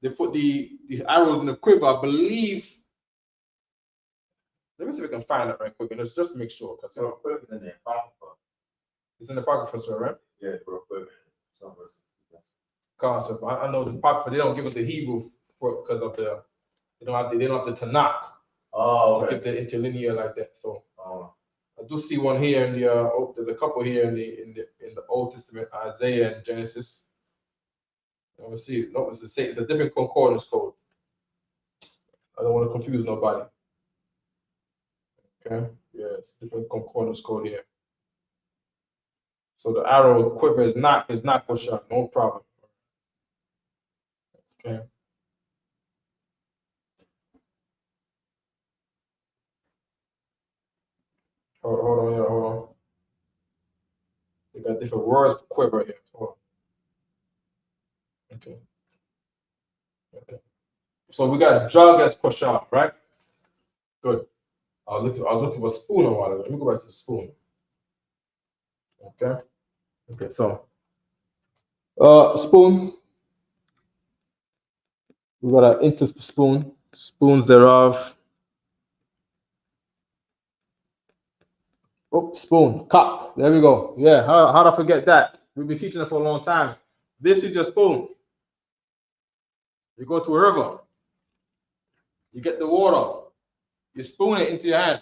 They put the arrows in the quiver. I believe. Let me see if I can find it right quick, and just to make sure, because quiver in the apocrypha. It's in the apocrypha, sir, right? Yeah, bro, quiver. Concept. I know the apocrypha. They don't give us the Hebrew for because of the they don't have the Tanakh. Oh, to give the interlinear like that. So I do see one here in the there's a couple here in the Old Testament, Isaiah and Genesis. Let me see. No, it's a different concordance code. I don't want to confuse nobody. Okay, yeah, it's a different concordance code here. So the arrow quiver is not kosher, no problem. Okay. Hold on here, hold on. We got different words for quiver here. Hold on. Okay. Okay. So we got jug as kosher, right? Good. I was looking for a spoon a while ago. Let me go back to the spoon. Okay. Okay, so spoon. We got an into spoon. Spoons thereof. Oh, spoon, cup. There we go. Yeah, how'd I forget that? We've been teaching it for a long time. This is your spoon. You go to a river. You get the water. You spoon it into your hand.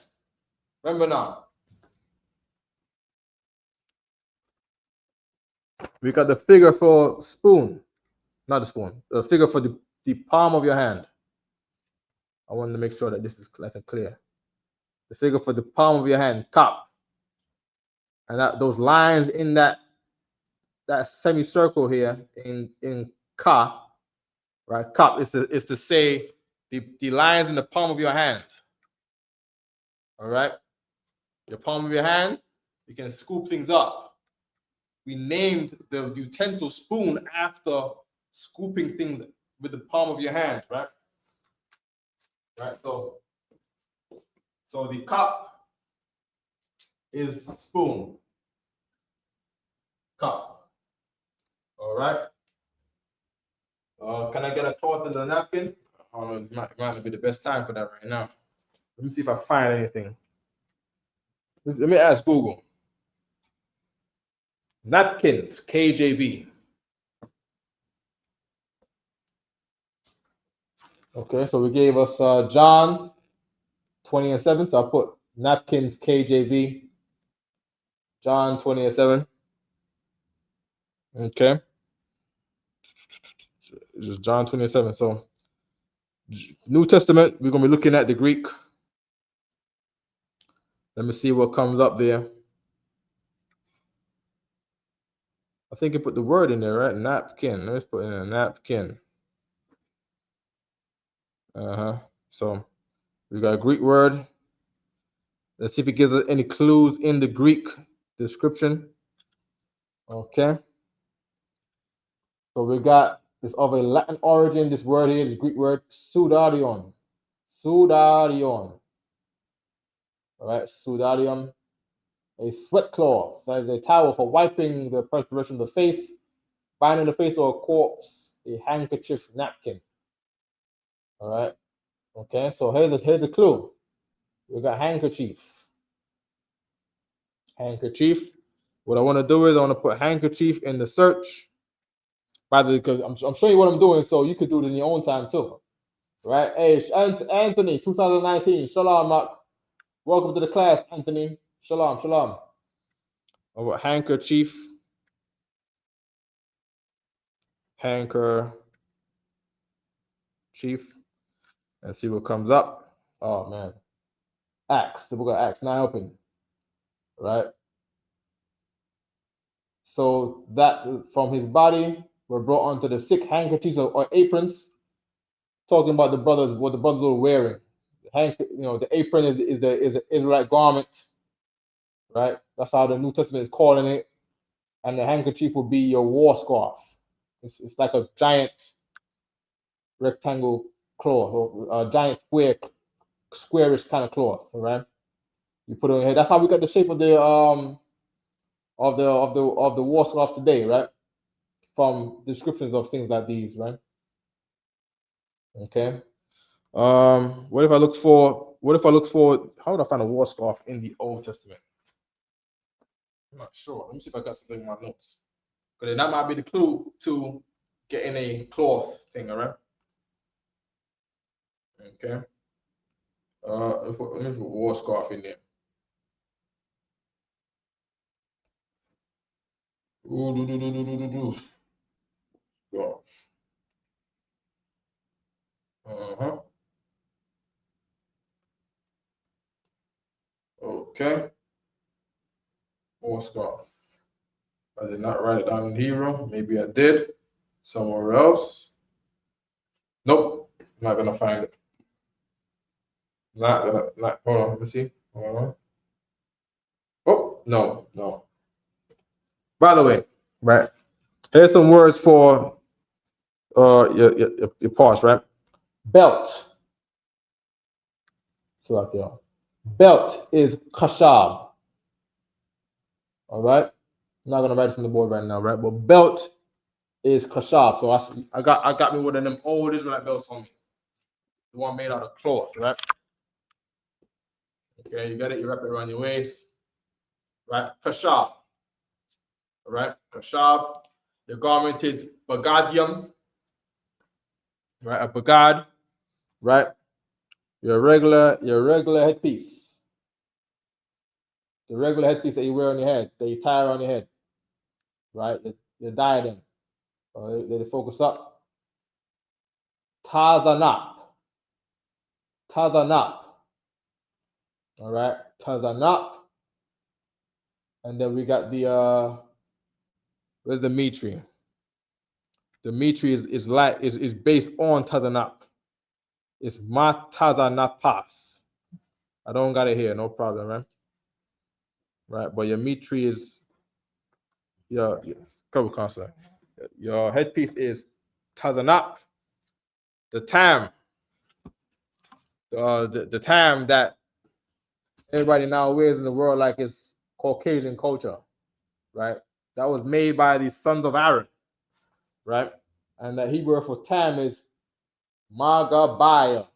Remember now. We got the figure for spoon. Not the spoon. The figure for the palm of your hand. I wanted to make sure that this is nice and clear. The figure for the palm of your hand, cup. And those lines in that semicircle here in ka, right? Cup is to say the lines in the palm of your hand. All right, your palm of your hand, you can scoop things up. We named the utensil spoon after scooping things with the palm of your hand, right? Right. So the cup is spoon, cup. All right. Can I get a cloth and a napkin? I don't know. It might not be the best time for that right now. Let me see if I find anything. Let me ask Google. Napkins, KJV. Okay, so we gave us John 20 and 7. So I put napkins, KJV. John 20 and 7. Okay. Just John 20 and 7. So New Testament, we're going to be looking at the Greek. Let me see what comes up there. I think you put the word in there, right? Napkin. Let's put in a napkin. So we got a Greek word. Let's see if it gives us any clues in the Greek description. Okay. So we got this of a Latin origin. This word here, this Greek word, sudarion. Sudarion. All right, sudarium. A sweat cloth. That is a towel for wiping the perspiration of the face, binding the face of a corpse, a handkerchief, napkin. All right. Okay, so here's a clue. We got handkerchief. Handkerchief. What I want to do is I want to put handkerchief in the search. By the because I'm showing you what I'm doing, so you could do it in your own time too. Right? Hey, Anthony, 2019. Shalom, Mark. Welcome to the class, Anthony. Shalom, shalom. Oh, handkerchief. Handkerchief. And see what comes up. Oh man. Acts, the book of Acts, 9 open. Right? So that from his body were brought onto the sick handkerchiefs or aprons, talking about the brothers, what the brothers were wearing. The apron is the Israelite garment, right? That's how the New Testament is calling it. And the handkerchief will be your war scarf. It's like a giant rectangle cloth, or a giant squarish kind of cloth, right? You put it on your head. That's how we got the shape of the war scarf today, right? From descriptions of things like these, right? Okay. What if I look for how would I find a war scarf in the Old Testament? I'm not sure. Let me see if I got something in my notes. Because that might be the clue to getting a cloth thing, all right? Okay. Let me put war scarf in there. Scarf. Okay. War scarf. I did not write it down in Hebrew. Maybe I did somewhere else. Nope. I'm not gonna find it. Not hold on, let me see. Hold on. Oh, no. By the way, right? Here's some words for your pause, right? Belt. So like belt is kashab. All right. I'm not gonna write this on the board right now, right? But belt is kashab. So I got me one of them old Israelite belts on me. The one made out of cloth, right? Okay, you got it. You wrap it around your waist, right? Kashab. All right, kashab. Your garment is bagadium, right? A bagad, right? Your regular headpiece. The regular headpiece that you wear on your head, that you tie around your head, right? Your diadem. Let it focus up. Tazanap. All right, Tazanap. And then we got the where's the Mitri? The Mitri is based on Tazanap. It's Matazanapath. I don't got it here, no problem, right? Right, but your Mitri is your constant. Your headpiece is Tazanap. The tam, the tam that everybody now wears in the world like it's Caucasian culture, right? That was made by the sons of Aaron, right? And the Hebrew word for tam is Magabiah.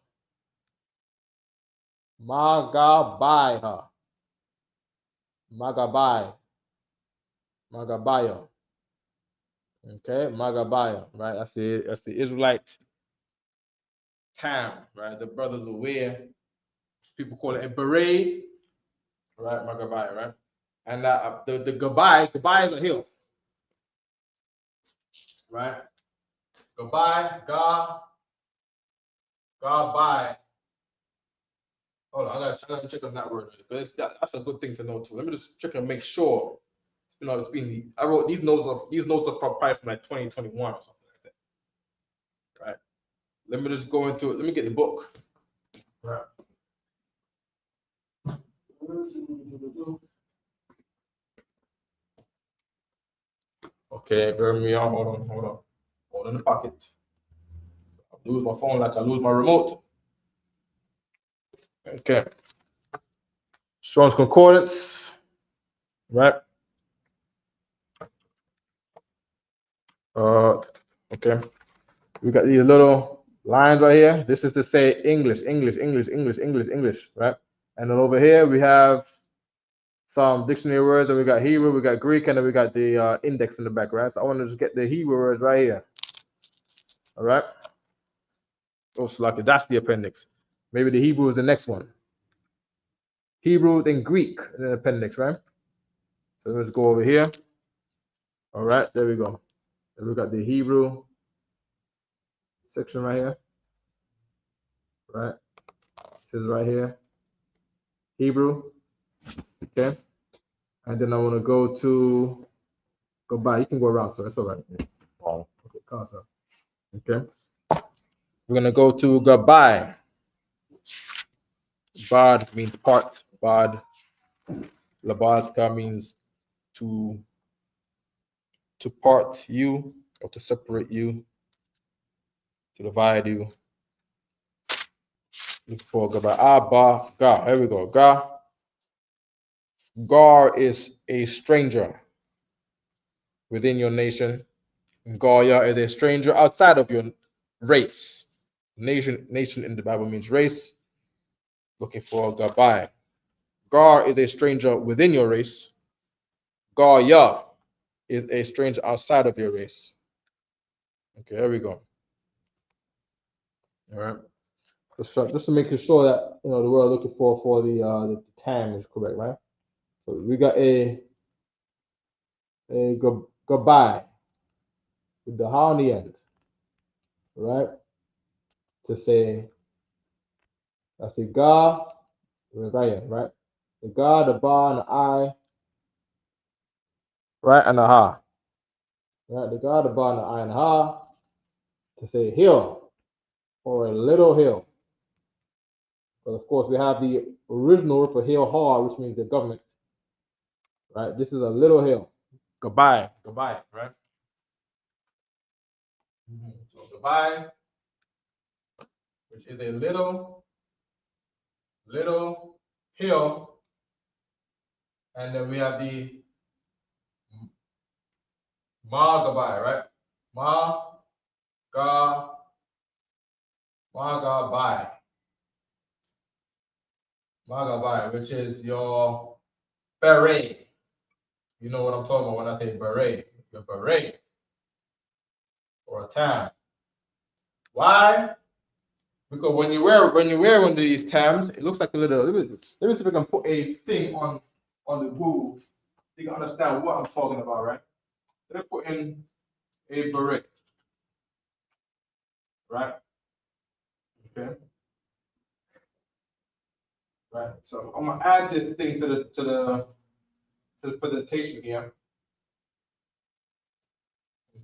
Magabiah. Magabai. Magabiah. Okay, Magabiah, right? That's the Israelite tam, right? The brothers will wear. People call it a beret, right? Magabiah, right? And the Gabai is a hill, right? Gabai, Gabai. Hold on, I gotta check on that word, but that's a good thing to know too. Let me just check and make sure. You know, I wrote these notes are probably from like 2021 or something like that, right? Let me just go into it. Let me get the book. Right. Okay, bear me on. Hold on the pocket. I lose my phone like I lose my remote. Okay. Strong's Concordance, right? Okay. We got these little lines right here. This is to say English, right? And then over here we have some dictionary words, and we got Hebrew, we got Greek, and then we got the index in the back, right? So I want to just get the Hebrew words right here. All right. Oh, Slaki, that's the appendix. Maybe the Hebrew is the next one. Hebrew, then Greek, and then appendix, right? So let's go over here. All right, there we go. And we got the Hebrew section right here. Right. This is right here. Hebrew. Okay. And then I want to go by. You can go around, so that's all right. Oh, okay, okay. We're gonna go to goodbye. Bad means part. Bad. Labadka means to part you or to separate you, to divide you. Look for goodbye. Ba ga. Here we go. Ga. Gar is a stranger within your nation. Goya is a stranger outside of your race. Nation in the Bible means race. Looking for Gabai. Gar is a stranger within your race. Goya is a stranger outside of your race. Okay, here we go. All right. Just to make sure that the word we're looking for the tam is correct, right? So we got a goodbye with the ha on the end, right? To say that's the ga right here, right? The ga, the ba, and the I, right, and the ha, right? The ga, the ba, and the I, and the ha to say hill or a little hill. But of course, we have the original word for hill ha, which means the government, right? This is a little hill. Goodbye, right? So goodbye, which is a little hill, and then we have the ma goodbye, right? Ma goodbye, which is your beret. You know what I'm talking about when I say beret. Your beret or a tam. Why? Because when you wear one of these tams, it looks like a little. Let me see if I can put a thing on the Google. You can understand what I'm talking about, right? Let me put in a beret, right? Okay. Right. So I'm gonna add this thing to the presentation here.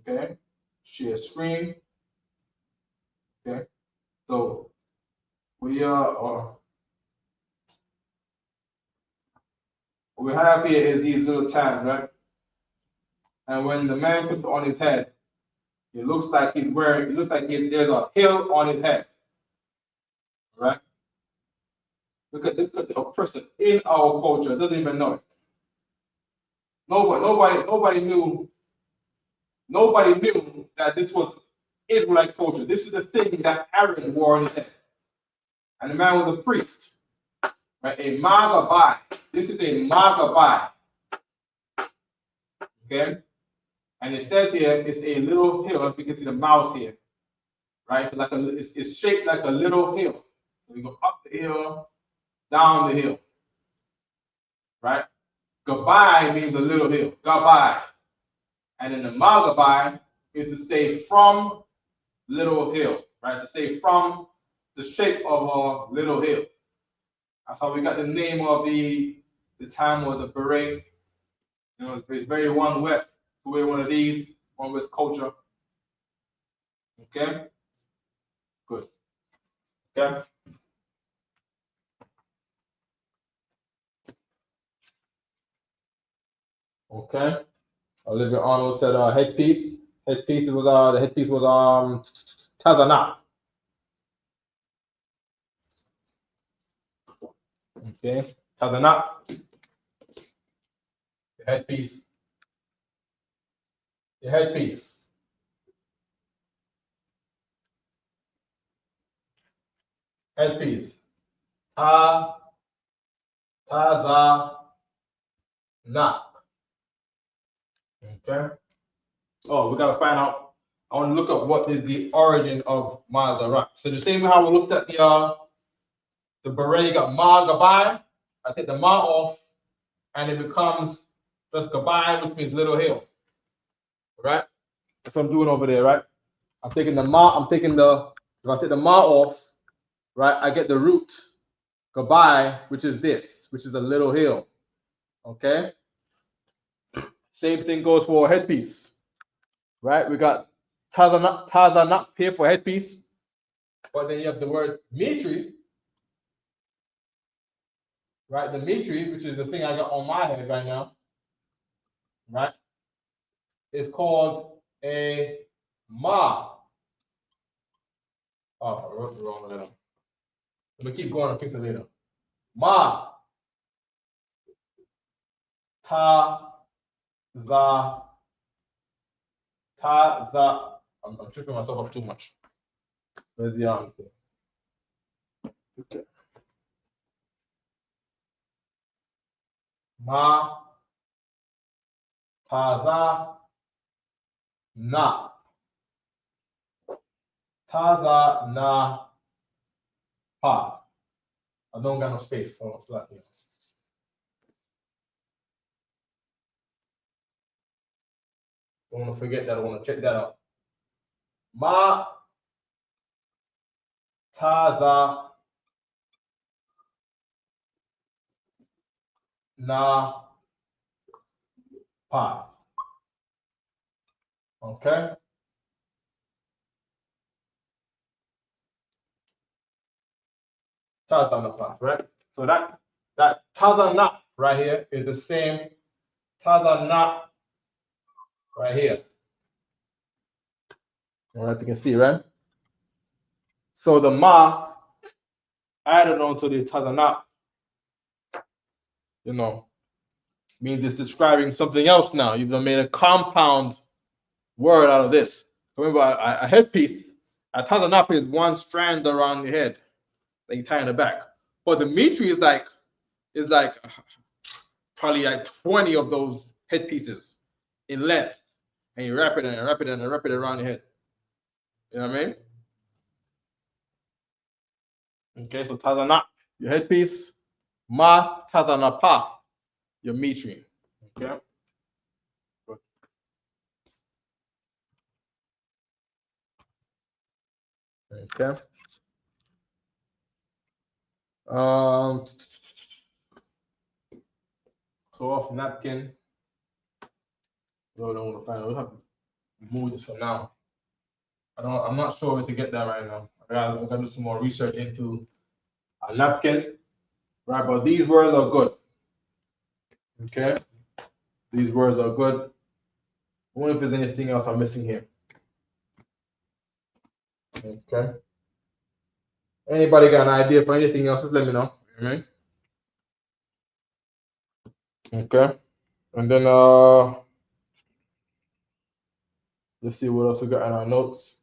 Okay. Share screen. Okay. So we what we have here is these little tabs, right? And when the man puts it on his head, it looks like there's a hill on his head, right? Look at the person in our culture doesn't even know it. Nobody knew that this was Israelite culture. This is the thing that Aaron wore on his head. And the man was a priest. Right? A Magabai. This is a Magabai. Okay? And it says here it's a little hill. You can see the mouse here. Right? So it's shaped like a little hill. So we go up the hill, down the hill. Right? Gabai means a little hill. Gabai. And then the Magabai is to say from little hill. Right? To say from the shape of a little hill. That's how we got the name of the town or the beret. You know, it's very one west to wear one of these, one west culture. Okay? Good. Okay? Okay. Olivia Arnold said headpiece. Headpiece was the headpiece was Tazanah. Okay. Tazanah. The headpiece. The headpiece. Headpiece. Tazanah. Okay. Oh, we gotta find out. I want to look up what is the origin of Mazarak. So the same way how we looked at the beret, you got Ma Gabai. I take the Ma off, and it becomes just Gabai, which means little hill. Right? That's what I'm doing over there, right? I'm taking the Ma, if I take the Ma off, right, I get the root, Gabai, which is this, which is a little hill. Okay? Same thing goes for a headpiece. Right? We got Tazanah here for headpiece. But then you have the word Mitri. Right? The Mitri, which is the thing I got on my head right now. Right? Is called a Ma. Oh, I wrote the wrong letter. Let me keep going and fix it later. Ma. Ta-za. I'm tripping myself up too much. Where's the arm? Okay. Ma. Ta-za. Na. Ta-za. Na. Pa. I don't got no space, so it's like, don't want to forget that. I want to check that out. Ma. Ta-za. Na. Pa. Okay. Tazanah, right? So that Tazanah right here is the same Tazanah right here. All right, you can see, right? So the Ma added on to the Tazanah, you know, means it's describing something else now. You've made a compound word out of this. Remember, a headpiece, a Tazanah is one strand around your head that you tie in the back. But the Mitri is like probably like 20 of those headpieces in length, and you wrap it and wrap it and wrap it around your head. You know what I mean? Okay, so Tazanah, your headpiece. Ma Tazanah path, your Mitri. Okay. Good. Okay. Cloth, napkin. No, don't want to find it. We'll have to move this for now. I'm not sure where to get that right now. I'm gonna do some more research into a napkin. Right, but these words are good. Okay. These words are good. I wonder if there's anything else I'm missing here. Okay. Anybody got an idea for anything else? Just let me know. All right. Okay. And then let's see what else we got in our notes.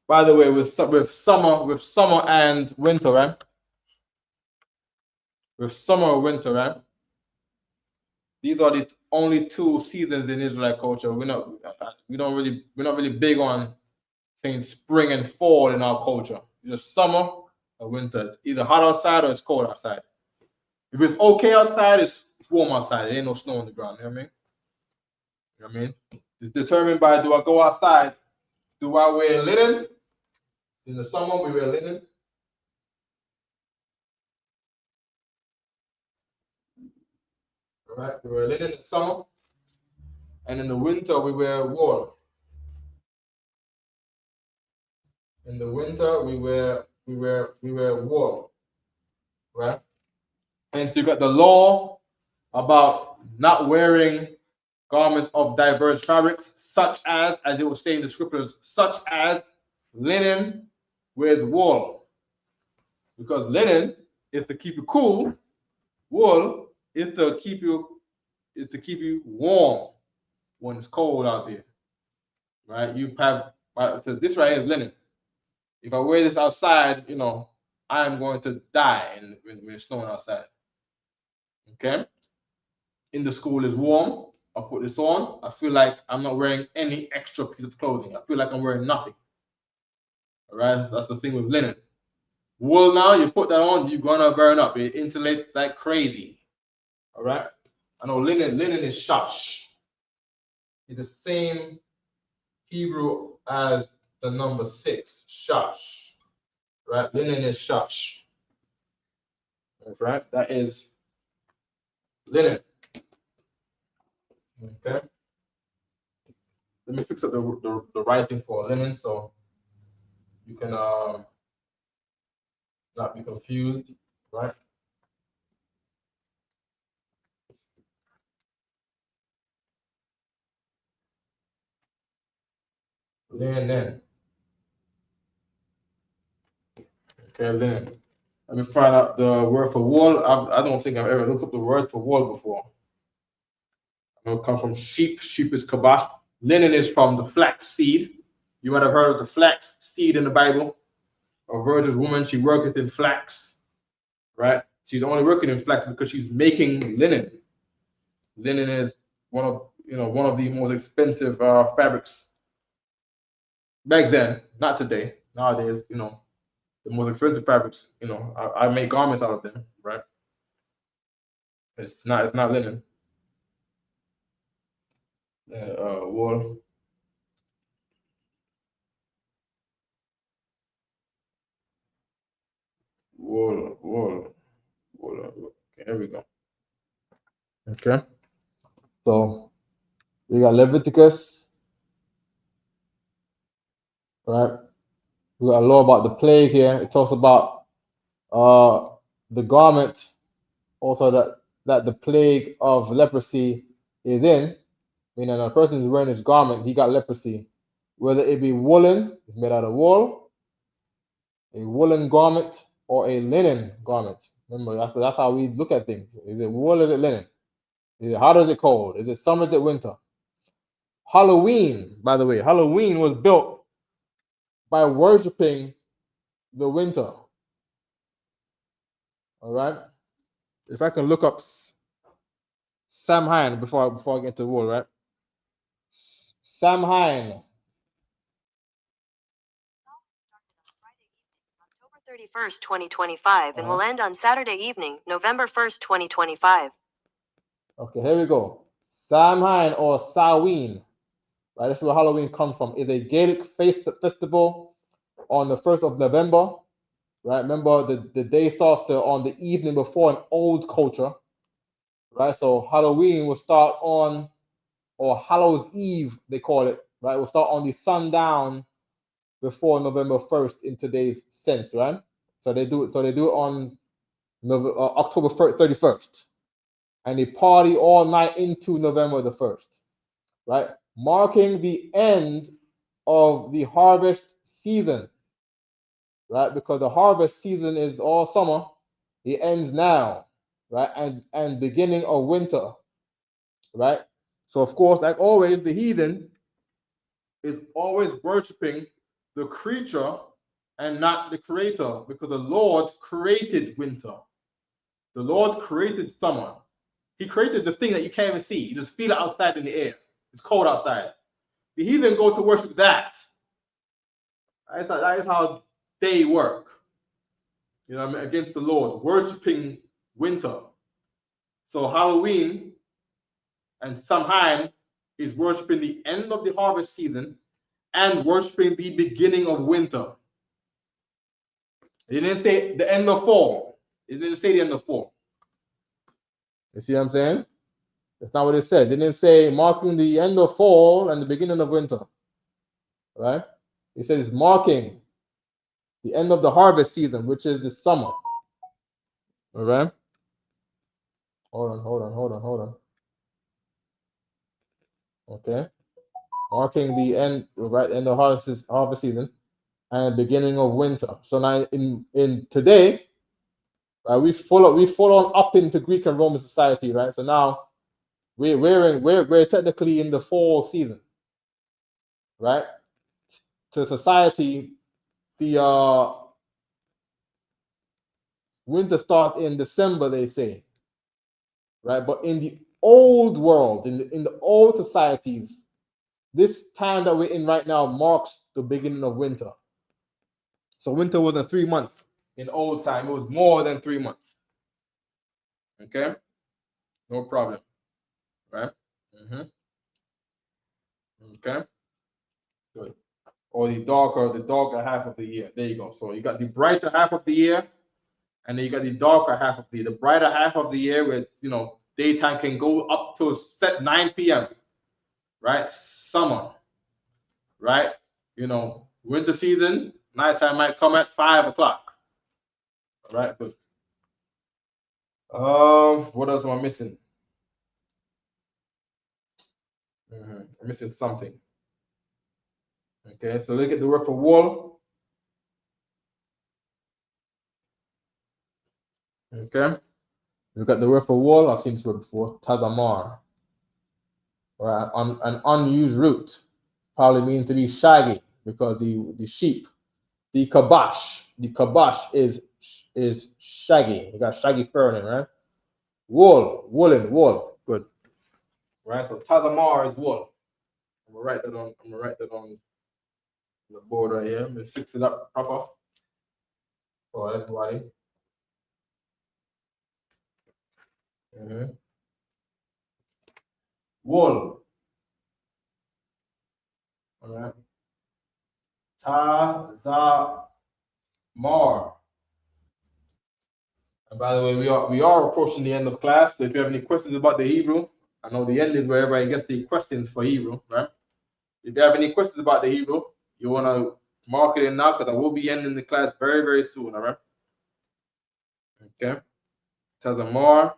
By the way, with summer and winter, right? With summer and winter, right? These are the only two seasons in Israelite culture. We're not really big on saying spring and fall in our culture. It's just summer or winter. It's either hot outside or it's cold outside. If it's okay outside, it's warm outside. There ain't no snow on the ground. You know what I mean? You know what I mean? It's determined by, do I go outside? Do I wear linen? In the summer, we wear linen. All right, we wear linen in the summer. And in the winter, we wear wool. In the winter, we wear wool. Right? Hence, you got the law about not wearing garments of diverse fabrics, such as it will say in the scriptures, such as linen with wool. Because linen is to keep you cool, wool is to keep you warm when it's cold out there. Right? You have so this right here is linen. If I wear this outside, I am going to die when it's snowing outside. Okay? In the school is warm. I put this on. I feel like I'm not wearing any extra piece of clothing. I feel like I'm wearing nothing. All right? That's the thing with linen. Wool now, you put that on, you're gonna burn up. It insulates like crazy. All right? I know linen is shash. It's the same Hebrew as the number 6, shash. Right? Linen is shash. That's right. That is linen. Okay. Let me fix up the writing for linen so you can not be confused, right? Linen. Okay, linen. Let me find out the word for wool. I don't think I've ever looked up the word for wool before. I know it comes from sheep. Sheep is kabash. Linen is from the flax seed. You might have heard of the flax seed in the Bible. A virgin woman, she worketh in flax, right? She's only working in flax because she's making linen. Linen is one of the most expensive fabrics back then, not today. Nowadays, the most expensive fabrics, I make garments out of them, right? It's not linen. Wool. Wool. Okay, here we go. Okay. So we got Leviticus, right? We got a law about the plague here. It talks about the garment, also that the plague of leprosy is in. Meaning a person is wearing his garment, he got leprosy. Whether it be woolen, it's made out of wool, a woolen garment, or a linen garment. Remember, that's how we look at things. Is it wool? Is it linen? Is it hot? Or is it cold? Is it summer? Is it winter? Halloween, by the way, Halloween was built by worshiping the winter. All right. If I can look up Samhain before I get to wool, right? Samhain. October 31st, 2025, and will end on Saturday evening, November 1st, 2025. Okay, here we go. Samhain or Samhain, right? This is where Halloween comes from. It's a Gaelic festival on the 1st of November, right? Remember, the day starts on the evening before an old culture, right? So Halloween will start on, or Hallows Eve, they call it, right? It will start on the sundown before November 1st in today's sense, right? So they do it on October 31st. And they party all night into November the 1st, right? Marking the end of the harvest season, right? Because the harvest season is all summer. It ends now, right? And beginning of winter, right? So of course, like always, the heathen is always worshiping the creature and not the creator, because the Lord created winter. The Lord created summer. He created the thing that you can't even see. You just feel it outside in the air. It's cold outside. The heathen go to worship that. That is how they work. You know what I mean? Against the Lord, worshiping winter. So Halloween and Samhain is worshiping the end of the harvest season and worshiping the beginning of winter. It didn't say the end of fall. It didn't say the end of fall. You see what I'm saying? That's not what it says. It didn't say marking the end of fall and the beginning of winter. Right? It says it's marking the end of the harvest season, which is the summer. All right? Hold on. Okay. Marking the end, right, end of harvest season and beginning of winter. So now in today, right, we follow on up into Greek and Roman society, right? So now we're technically in the fall season, right? To society, the winter starts in December, they say, right? But in the old world, in the old societies, this time that we're in right now marks the beginning of winter. So winter wasn't 3 months in old time; it was more than 3 months. Okay, no problem, right? Okay, good. Or the darker half of the year. There you go. So you got the brighter half of the year, and then you got the darker half of the year. The brighter half of the year, where daytime can go up to set 9 p.m. Right, summer. Right, winter season, nighttime might come at 5 o'clock. All right, good. What else am I missing? I'm missing something. Okay, so look at the word for wool. Okay, look at the word for wool. I've seen this word before. Tazamar. Right, an unused root probably means to be shaggy, because the sheep, the kabash is shaggy. You got shaggy fur in it, right? Wool. Good. Right, so tazamar is wool. I'm gonna write that on the board right here. Let me fix it up proper for everybody. Wool. All right. Tazamar. And by the way, we are approaching the end of class. So if you have any questions about the Hebrew, I know the end is where everybody gets the questions for Hebrew, right? If you have any questions about the Hebrew, you want to mark it in now, because I will be ending the class very, very soon, all right? Okay. Tazamar.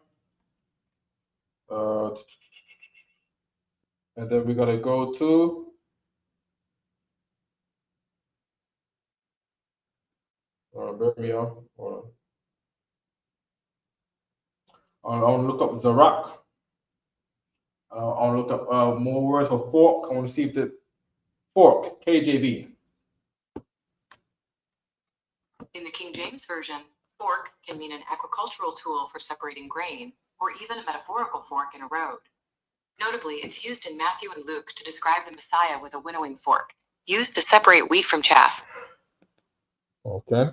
And then we're going to go to I'll look up Zarak. I'll look up more words for fork. I want to see if the fork, KJV. In the King James Version, fork can mean an agricultural tool for separating grain, or even a metaphorical fork in a road. Notably, it's used in Matthew and Luke to describe the Messiah with a winnowing fork, used to separate wheat from chaff. Okay.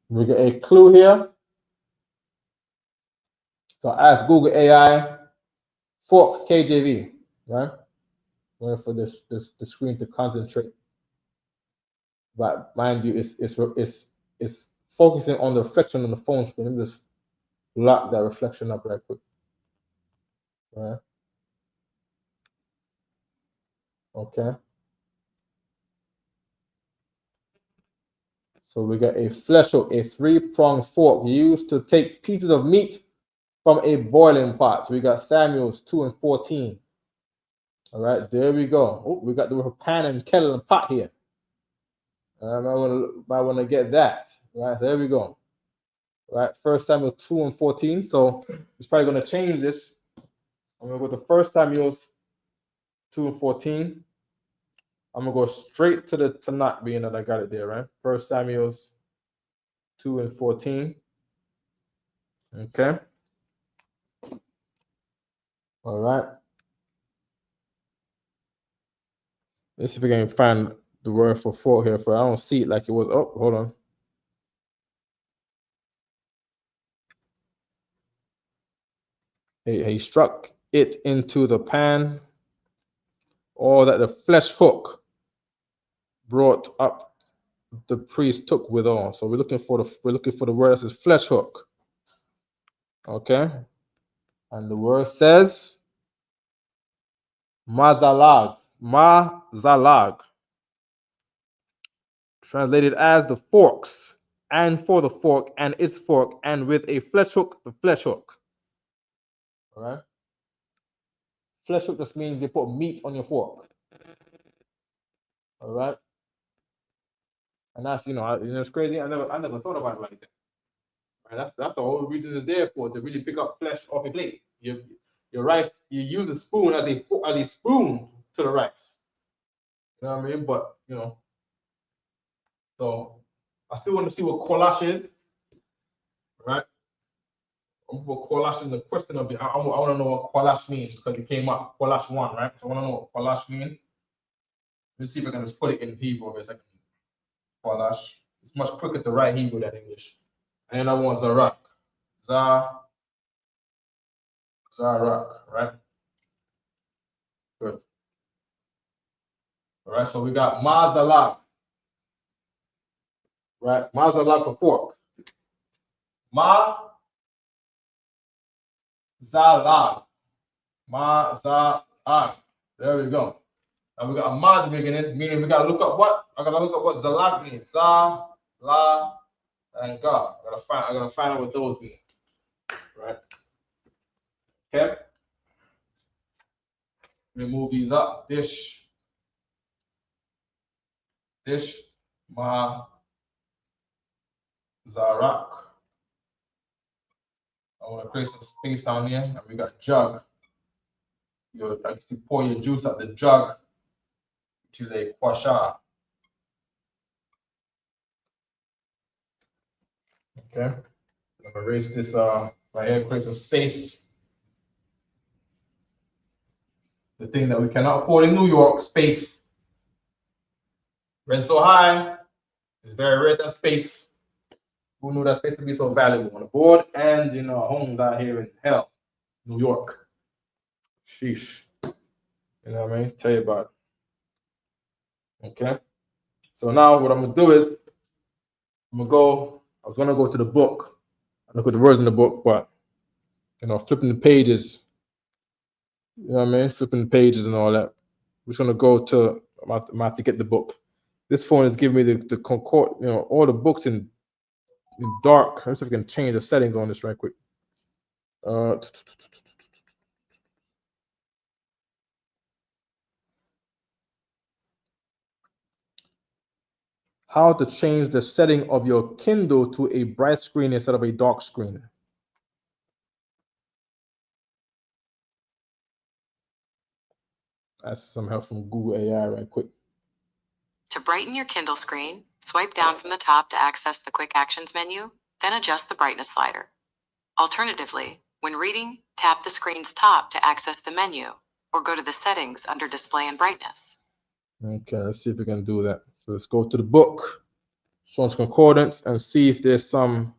We get a clue here. So ask Google AI fork KJV, right? Wait for the screen to concentrate. But mind you, it's focusing on the reflection on the phone screen. Let me just lock that reflection up right quick. All right. Okay. So we got a flesh hook, a 3-pronged fork used to take pieces of meat from a boiling pot. So we got Samuel's 2:14. All right, there we go. Oh, we got the word pan and kettle and pot here. I might want to get that. All right, there we go. Right, 1 Samuel 2 and 14. So it's probably going to change this. I'm going to go to 1 Samuel 2 and 14. I'm going to go straight to the Tanakh, being that I got it there, right? 1 Samuel 2 and 14. Okay. All right. Let's see if we can find the word for fork here. I don't see it like it was. Oh, hold on. He struck it into the pan, or that the flesh hook brought up the priest took withal. So we're looking for the word that says flesh hook. Okay. And the word says mazalag. Mazalag. Translated as the forks, and for the fork, and its fork, and with a flesh hook, the flesh hook. All right. Flesh hook just means they put meat on your fork. All right. And that's it's crazy. I never thought about it like that. Right? That's the whole reason it's there for, to really pick up flesh off your plate. Your rice, you use a spoon as a spoon to the rice. You know what I mean? But so I still want to see what Qadash is. Right? What Qadash is the question of it. I want to know what Qadash means because it came up. Qadash 1, right? So I want to know what Qadash means. Let's see if I can just put it in Hebrew for a second. Qadash. It's much quicker to write Hebrew than English. And then I want Zarak. Zarak, right? Good. All right, so we got Mazalag. Right? Mazalag for fork. Mazalag. Mazalag. There we go. And we got a ma at the beginning, meaning we gotta look up what? I gotta look up what Zalag means. Za, la, and ga. I gotta find out what those mean. Right? Okay. Let me move these up. Dish, ma, zarak. I want to create some space down here, and we got jug. I used to pour your juice out the jug, which is a kwasha. Okay. I'm gonna erase this right here, create some space. The thing that we cannot afford in New York, space. Rent so high, it's very rare that space. Who knew that space would be so valuable on the board and in our homes out here in hell, New York. Sheesh. You know what I mean? Tell you about it. Okay. So now what I'm gonna do is I was gonna go to the book, look at the words in the book, but flipping the pages, you know what I mean? Flipping the pages and all that. We're just gonna go to I have to get the book. This phone is giving me the concord, all the books in dark. Let's see if we can change the settings on this right quick. How to change the setting of your Kindle to a bright screen instead of a dark screen. That's some help from Google AI right quick. To brighten your Kindle screen, swipe down from the top to access the Quick Actions menu, then adjust the brightness slider. Alternatively, when reading, tap the screen's top to access the menu, or go to the settings under Display and Brightness. Okay, let's see if we can do that. So let's go to the book, Strong's Concordance, and see if there's some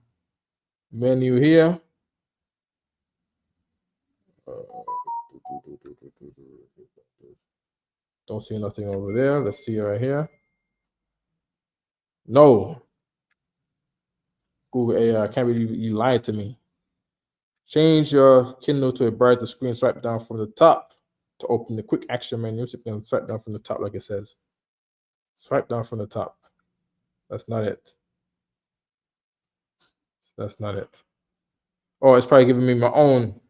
menu here. Don't see nothing over there. Let's see right here. No. Google AI, I can't believe you lied to me. Change your Kindle to a brighter screen. Swipe down from the top to open the quick action menu. So you can swipe down from the top like it says. Swipe down from the top. That's not it. That's not it. Oh, it's probably giving me my own.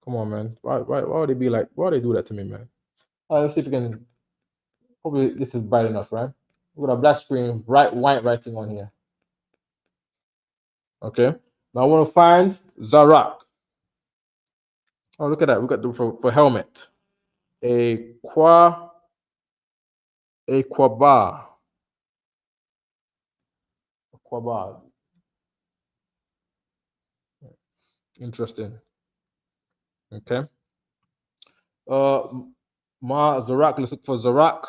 Come on, man. Why would they be like, why would they do that to me, man? All right, let's see if we can. Hopefully this is bright enough, right? We've got a black screen, bright white writing on here. Okay. Now I want to find Zarak. Oh, look at that. We got the for helmet. A quaba. Quaba. Interesting. Okay. Ma Zarak. Let's look for Zarak.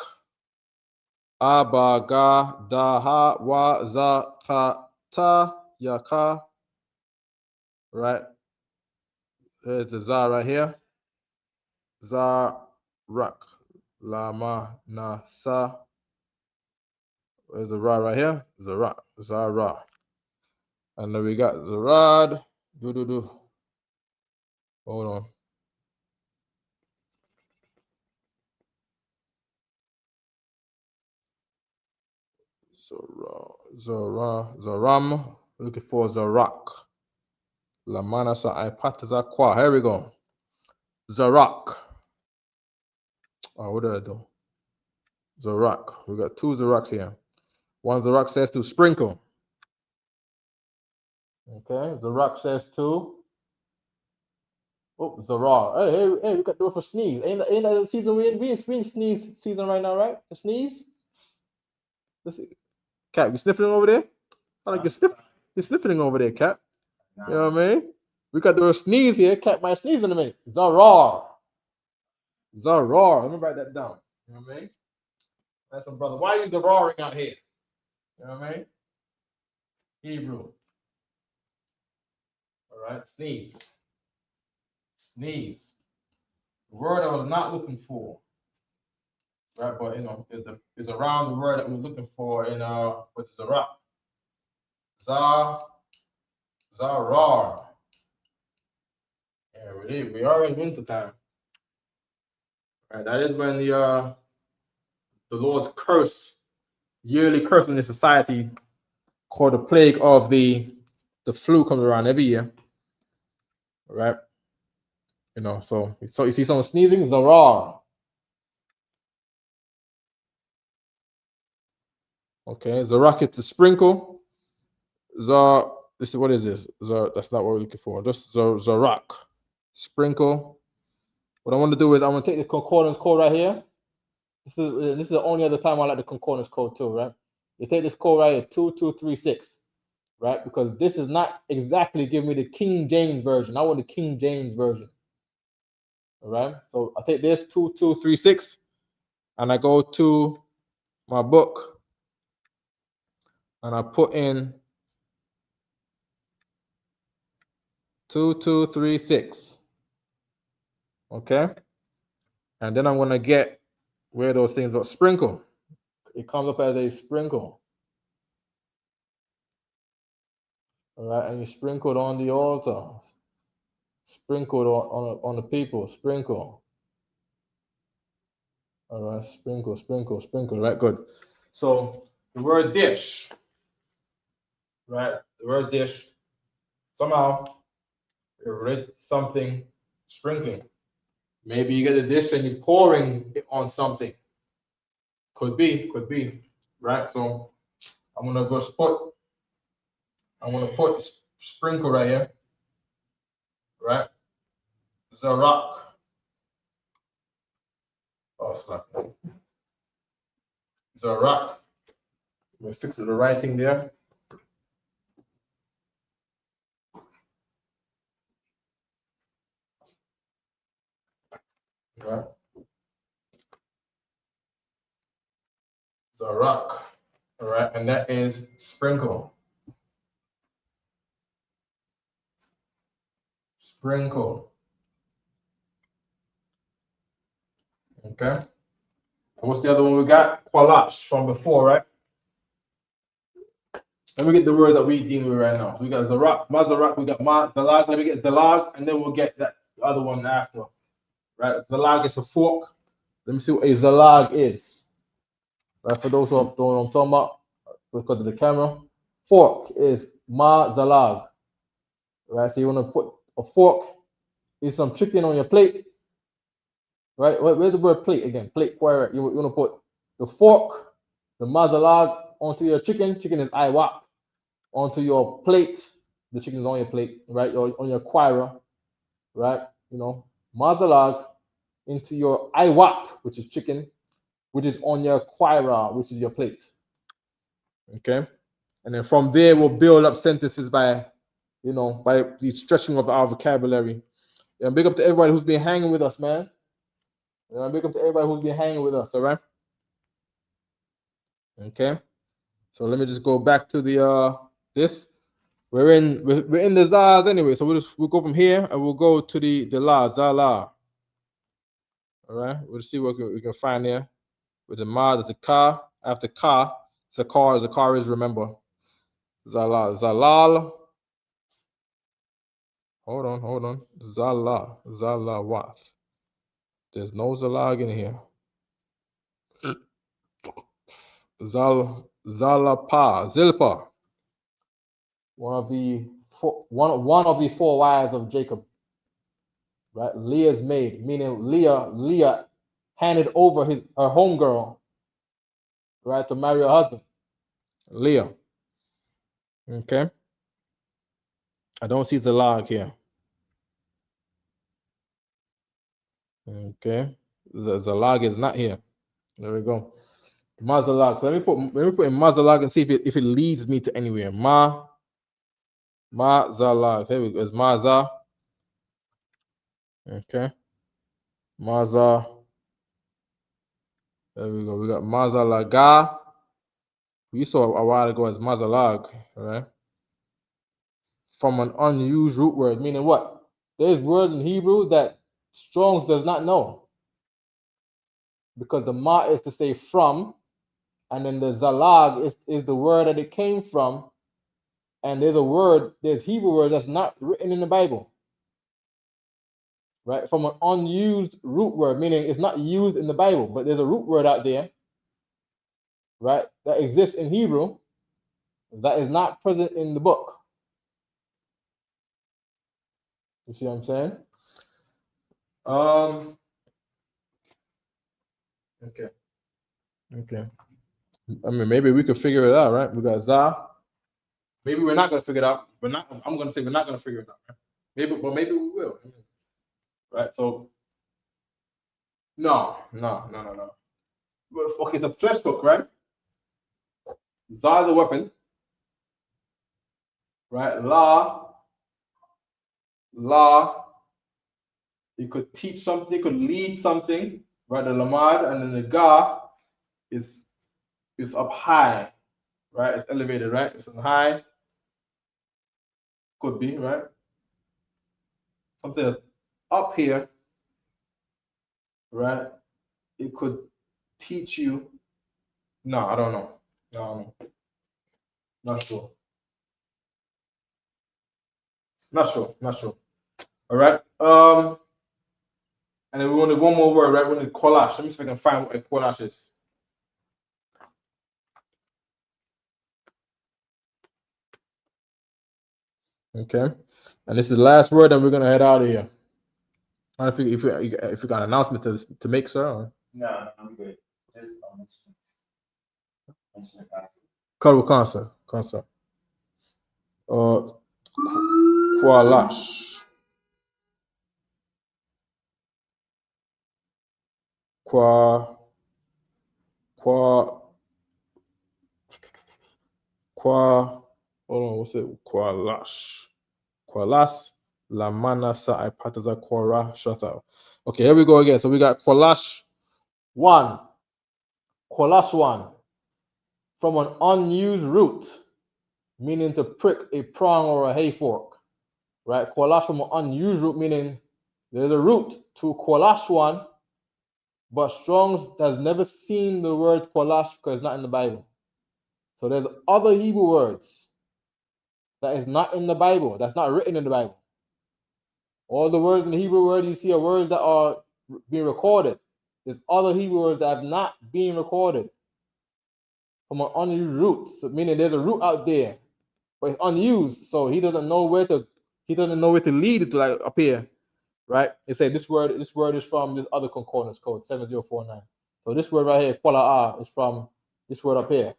Abaga daha wa zakata yaka. Right. There's the za right here. Zarak. Lama na sa. There's the ra right here. Zarak. Zara. And then we got Zarad. Hold on. Zaram. Looking for Zarak. Lamana sa ipataza qua. Here we go. Zarak. Oh, what did I do? Zarak. We got two Zaraks here. One Zarak says to sprinkle. Okay. Zarak says to. Oh, Zarar. Hey, we got to do it for sneeze. Ain't that the season we in sneeze season right now, right? The sneeze? Cat, you sniffling over there? I like you're sniffling over there, Cat. You know what I mean? We got the sneeze here. Cat might sneeze in a minute. Zarar. Zarar. Let me write that down. You know what I mean? That's some brother. Why are you zararing out here? You know what I mean? Hebrew. All right. Sneeze. Sneeze. The word I was not looking for. Right, but you know, it's around the word that we're looking for in which is Zarak. Zarar. Yeah, we are in winter time. Right, that is when the Lord's curse, yearly curse in the society called the plague of the flu comes around every year. Right? You know, so you see someone sneezing, Zarar. Okay, Zarak is to sprinkle. What is this? That's not what we're looking for. Just Zarak. Sprinkle. What I want to do is I want to take the concordance code right here. This is the only other time I like the concordance code too, right? You take this code right here, 2236, right? Because this is not exactly giving me the King James version. I want the King James version. All right. So I take this 2236 and I go to my book and I put in 2236. Okay. And then I'm going to get where those things are. Sprinkle. It comes up as a sprinkle. All right. And you sprinkle it on the altar. Sprinkle it on the people. Sprinkle. All right. Sprinkle. Right. Good. So the word dish. Right. The word dish. Somehow it relates to something sprinkling. Maybe you get a dish and you're pouring it on something. Could be, right? So I'm gonna put sprinkle right here, right? Zarak. Oh, snap. Zarak. We'll fix the writing there. Right. Zarak. All right, and that is sprinkle. Sprinkle. Okay. And what's the other one we got? Qalash from before, right? Let me get the word that we dealing with right now. So we got Zarak, Mazarak, we got Zalag. Let me get Zalag, and then we'll get that other one after. Right? Zalag is a fork. Let me see what a Zalag is. Right? For those who don't know what I'm talking about, because of the camera. Fork is Zalag. Right? So you want to put a fork, eat some chicken on your plate. Right? Where's the word plate again? Plate, where you want to put the fork, the Zalag onto your chicken. Chicken is Iwap. Onto your plate, the chicken is on your plate, right? Or on your quira, right? You know, mazalag into your iwap, which is chicken, which is on your quira, which is your plate. Okay, and then from there we'll build up sentences by, you know, by the stretching of our vocabulary. And big up to everybody who's been hanging with us, man. Big up to everybody who's been hanging with us. All right. Okay. So let me just go back to the this. We're in the zaz anyway. So we'll go from here and we'll go to the la zala. All right. We'll see what we can find there. With the ma, there's a ka. After ka, it's a car. The car is, remember, zala, zalal. Hold on. Zala, zalawat. There's no zalag in here. Zalapa, Zilpa. One of the four wives of Jacob. Right? Leah's maid, meaning Leah handed over her homegirl, right, to marry her husband. Leah. Okay. I don't see zalag here. Okay. Zalag is not here. There we go. Mazalag. So let me put in Mazalag and see if it leads me to anywhere. Mazalag. Here we go. It's Maza. Okay. Maza. There we go. We got Mazalaga. We saw a while ago as Mazalag, right? From an unused root word, meaning what? There's words in Hebrew that Strong's does not know. Because the ma is to say from, and then the zalag is the word that it came from. And there's Hebrew word that's not written in the Bible. Right? From an unused root word, meaning it's not used in the Bible, but there's a root word out there, right, that exists in Hebrew that is not present in the book. You see what I'm saying? Okay. I mean, maybe we could figure it out, right? We got za. Maybe we're not gonna figure it out. I'm gonna say we're not gonna figure it out. Right? Maybe we will. Right? So no. Okay, it's a flesh hook, right? Za is a weapon. Right? La. You could teach something, you could lead something, right? The lamad, and then the ga is up high, right? It's elevated, right? It's on high. Could be, right? Something that's up here, right? It could teach you. No, I don't know. No, not sure. Not sure. All right. And then we wanted one more word, right? We wanted Qadash. Let me see if I can find what a Qadash is. Okay. And this is the last word, and we're gonna head out of here. I don't know if you got an announcement to make, sir. Or... No, I'm good. Just mention the passage. Cuddle concert. Qalash. Hold on, what's it? Qalash. La manasa ipataza quara shata. Okay, here we go again. So we got Qalash 1. Qalash 1. From an unused root, meaning to prick a prong or a hay fork. Right? Qalash from an unused root, meaning there's a root to Qalash 1, but Strong's has never seen the word Qalash because it's not in the Bible. So there's other Hebrew words that is not in the Bible, that's not written in the Bible. All the words in the Hebrew word you see are words that are being recorded. There's other Hebrew words that have not been recorded from an unused root, so meaning there's a root out there, but it's unused, so he doesn't know where to lead it to, like up here, right? It say this word is from this other concordance code 7049. So this word right here, quala'a, is from this word up here,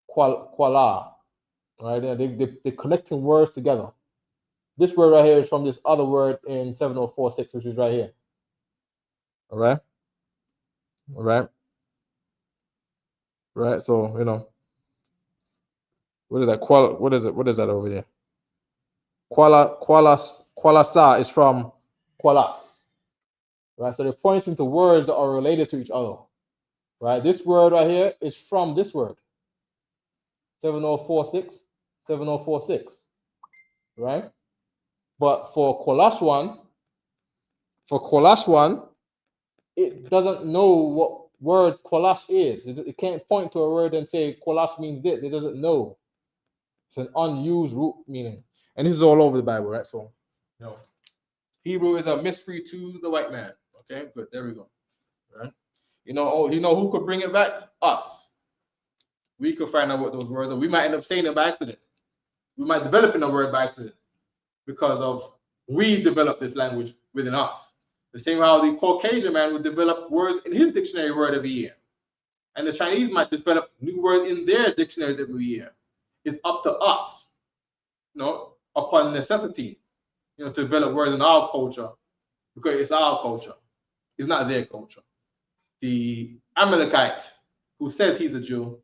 quala. Right? They're connecting words together. This word right here is from this other word in 7046, which is right here. All right. All right. Right. So, what is that? What is it? What is that over there? Qualasa is from qualas. Right. So they're pointing to words that are related to each other. Right. This word right here is from this word. 7046, 7046. Right. But for Kolashwan, it doesn't know what word Kolash is. It can't point to a word and say Kolash means this. It doesn't know. It's an unused root meaning. And this is all over the Bible, right? So, Hebrew is a mystery to the white man. Okay, good. There we go. Right? You know who could bring it back? Us. We could find out what those words are. We might end up saying it by accident. We might develop in a word by accident because of we develop this language within us. The same how the Caucasian man would develop words in his dictionary word every year. And the Chinese might develop new words in their dictionaries every year. It's up to us, upon necessity, to develop words in our culture because it's our culture. It's not their culture. The Amalekite who says he's a Jew,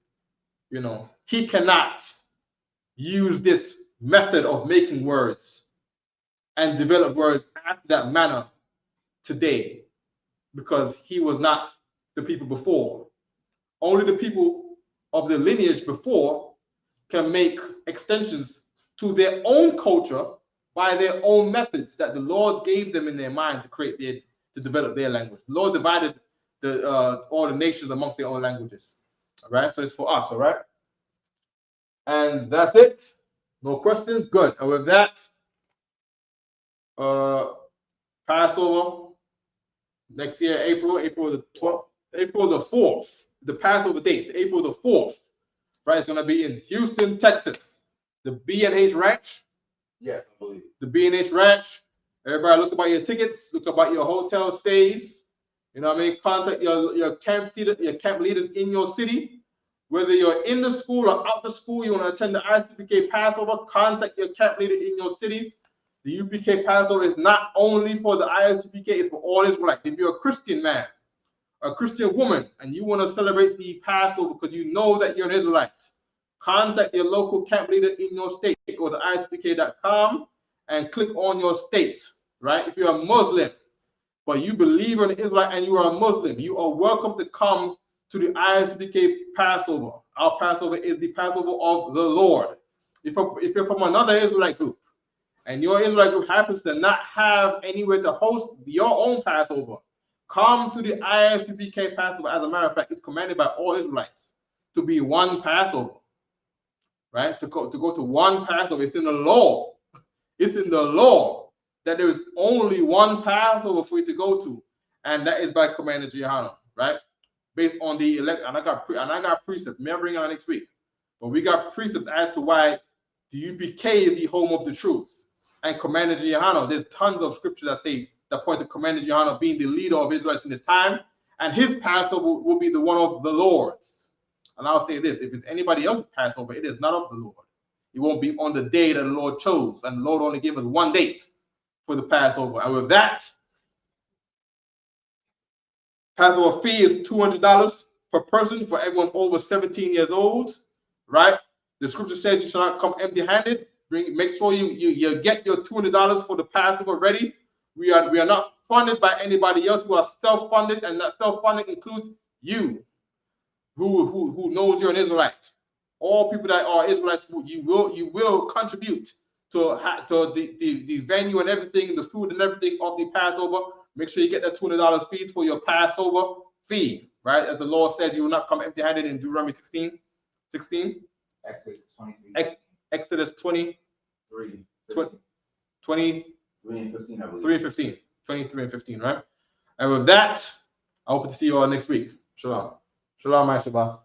he cannot use this method of making words and develop words after that manner today because he was not the people before. Only the people of the lineage before can make extensions to their own culture by their own methods that the Lord gave them in their mind to develop their language. The Lord divided all the nations amongst their own languages. All right, so it's for us. All right, and that's it. No questions. Good. And with that, Passover next year, April the 12th, April the 4th. The Passover date, April the 4th. Right, it's gonna be in Houston, Texas. The B&H Ranch. Yes, I believe. The B&H Ranch. Everybody look about your tickets, look about your hotel stays. You know what I mean? Contact your camp leaders in your city. Whether you're in the school or out the school, you want to attend the ISUPK Passover, contact your camp leader in your cities. The UPK Passover is not only for the ISUPK, it's for all Israelites. If you're a Christian man, a Christian woman, and you want to celebrate the Passover because you know that you're an Israelite, contact your local camp leader in your state. Go to isupk.com and click on your state, right? If you're a Muslim, but you believe you're an Israelite and you are a Muslim, you are welcome to come to the ISUPK Passover. Our Passover is the Passover of the Lord. If you're from another Israelite group, and your Israelite group happens to not have anywhere to host your own Passover, come to the ISUPK Passover. As a matter of fact, it's commanded by all Israelites to be one Passover, right? To go to one Passover. It's in the law. It's in the law that there is only one Passover for you to go to, and that is by command of Jehanna, right? Based on the elect, and I got precepts. May I bring on next week? But we got precepts as to why the UPK is the home of the truth. And Commander Jehanna, there's tons of scriptures that point to Commander Jehanna being the leader of Israelites in this time, and his Passover will be the one of the Lord's. And I'll say this: if it's anybody else's Passover, it is not of the Lord. It won't be on the day that the Lord chose, and the Lord only gave us one date for the Passover. And with that, Passover fee is $200 per person for everyone over 17 years old, right? The scripture says you shall not come empty-handed. Make sure you get your $200 for the Passover ready. We are not funded by anybody else. We are self-funded, and that self-funding includes you, who knows you're an Israelite. All people that are Israelites, you will contribute to the venue and everything, the food and everything of the Passover. Make sure you get that $200 fees for your Passover fee, right? As the Lord says, you will not come empty-handed in Deuteronomy 16. Exodus 23. Exodus 23 and 15, I believe. 3 and 15. 23 and 15, right? And with that, I hope to see you all next week. Shalom. Shalom, my Shabbat.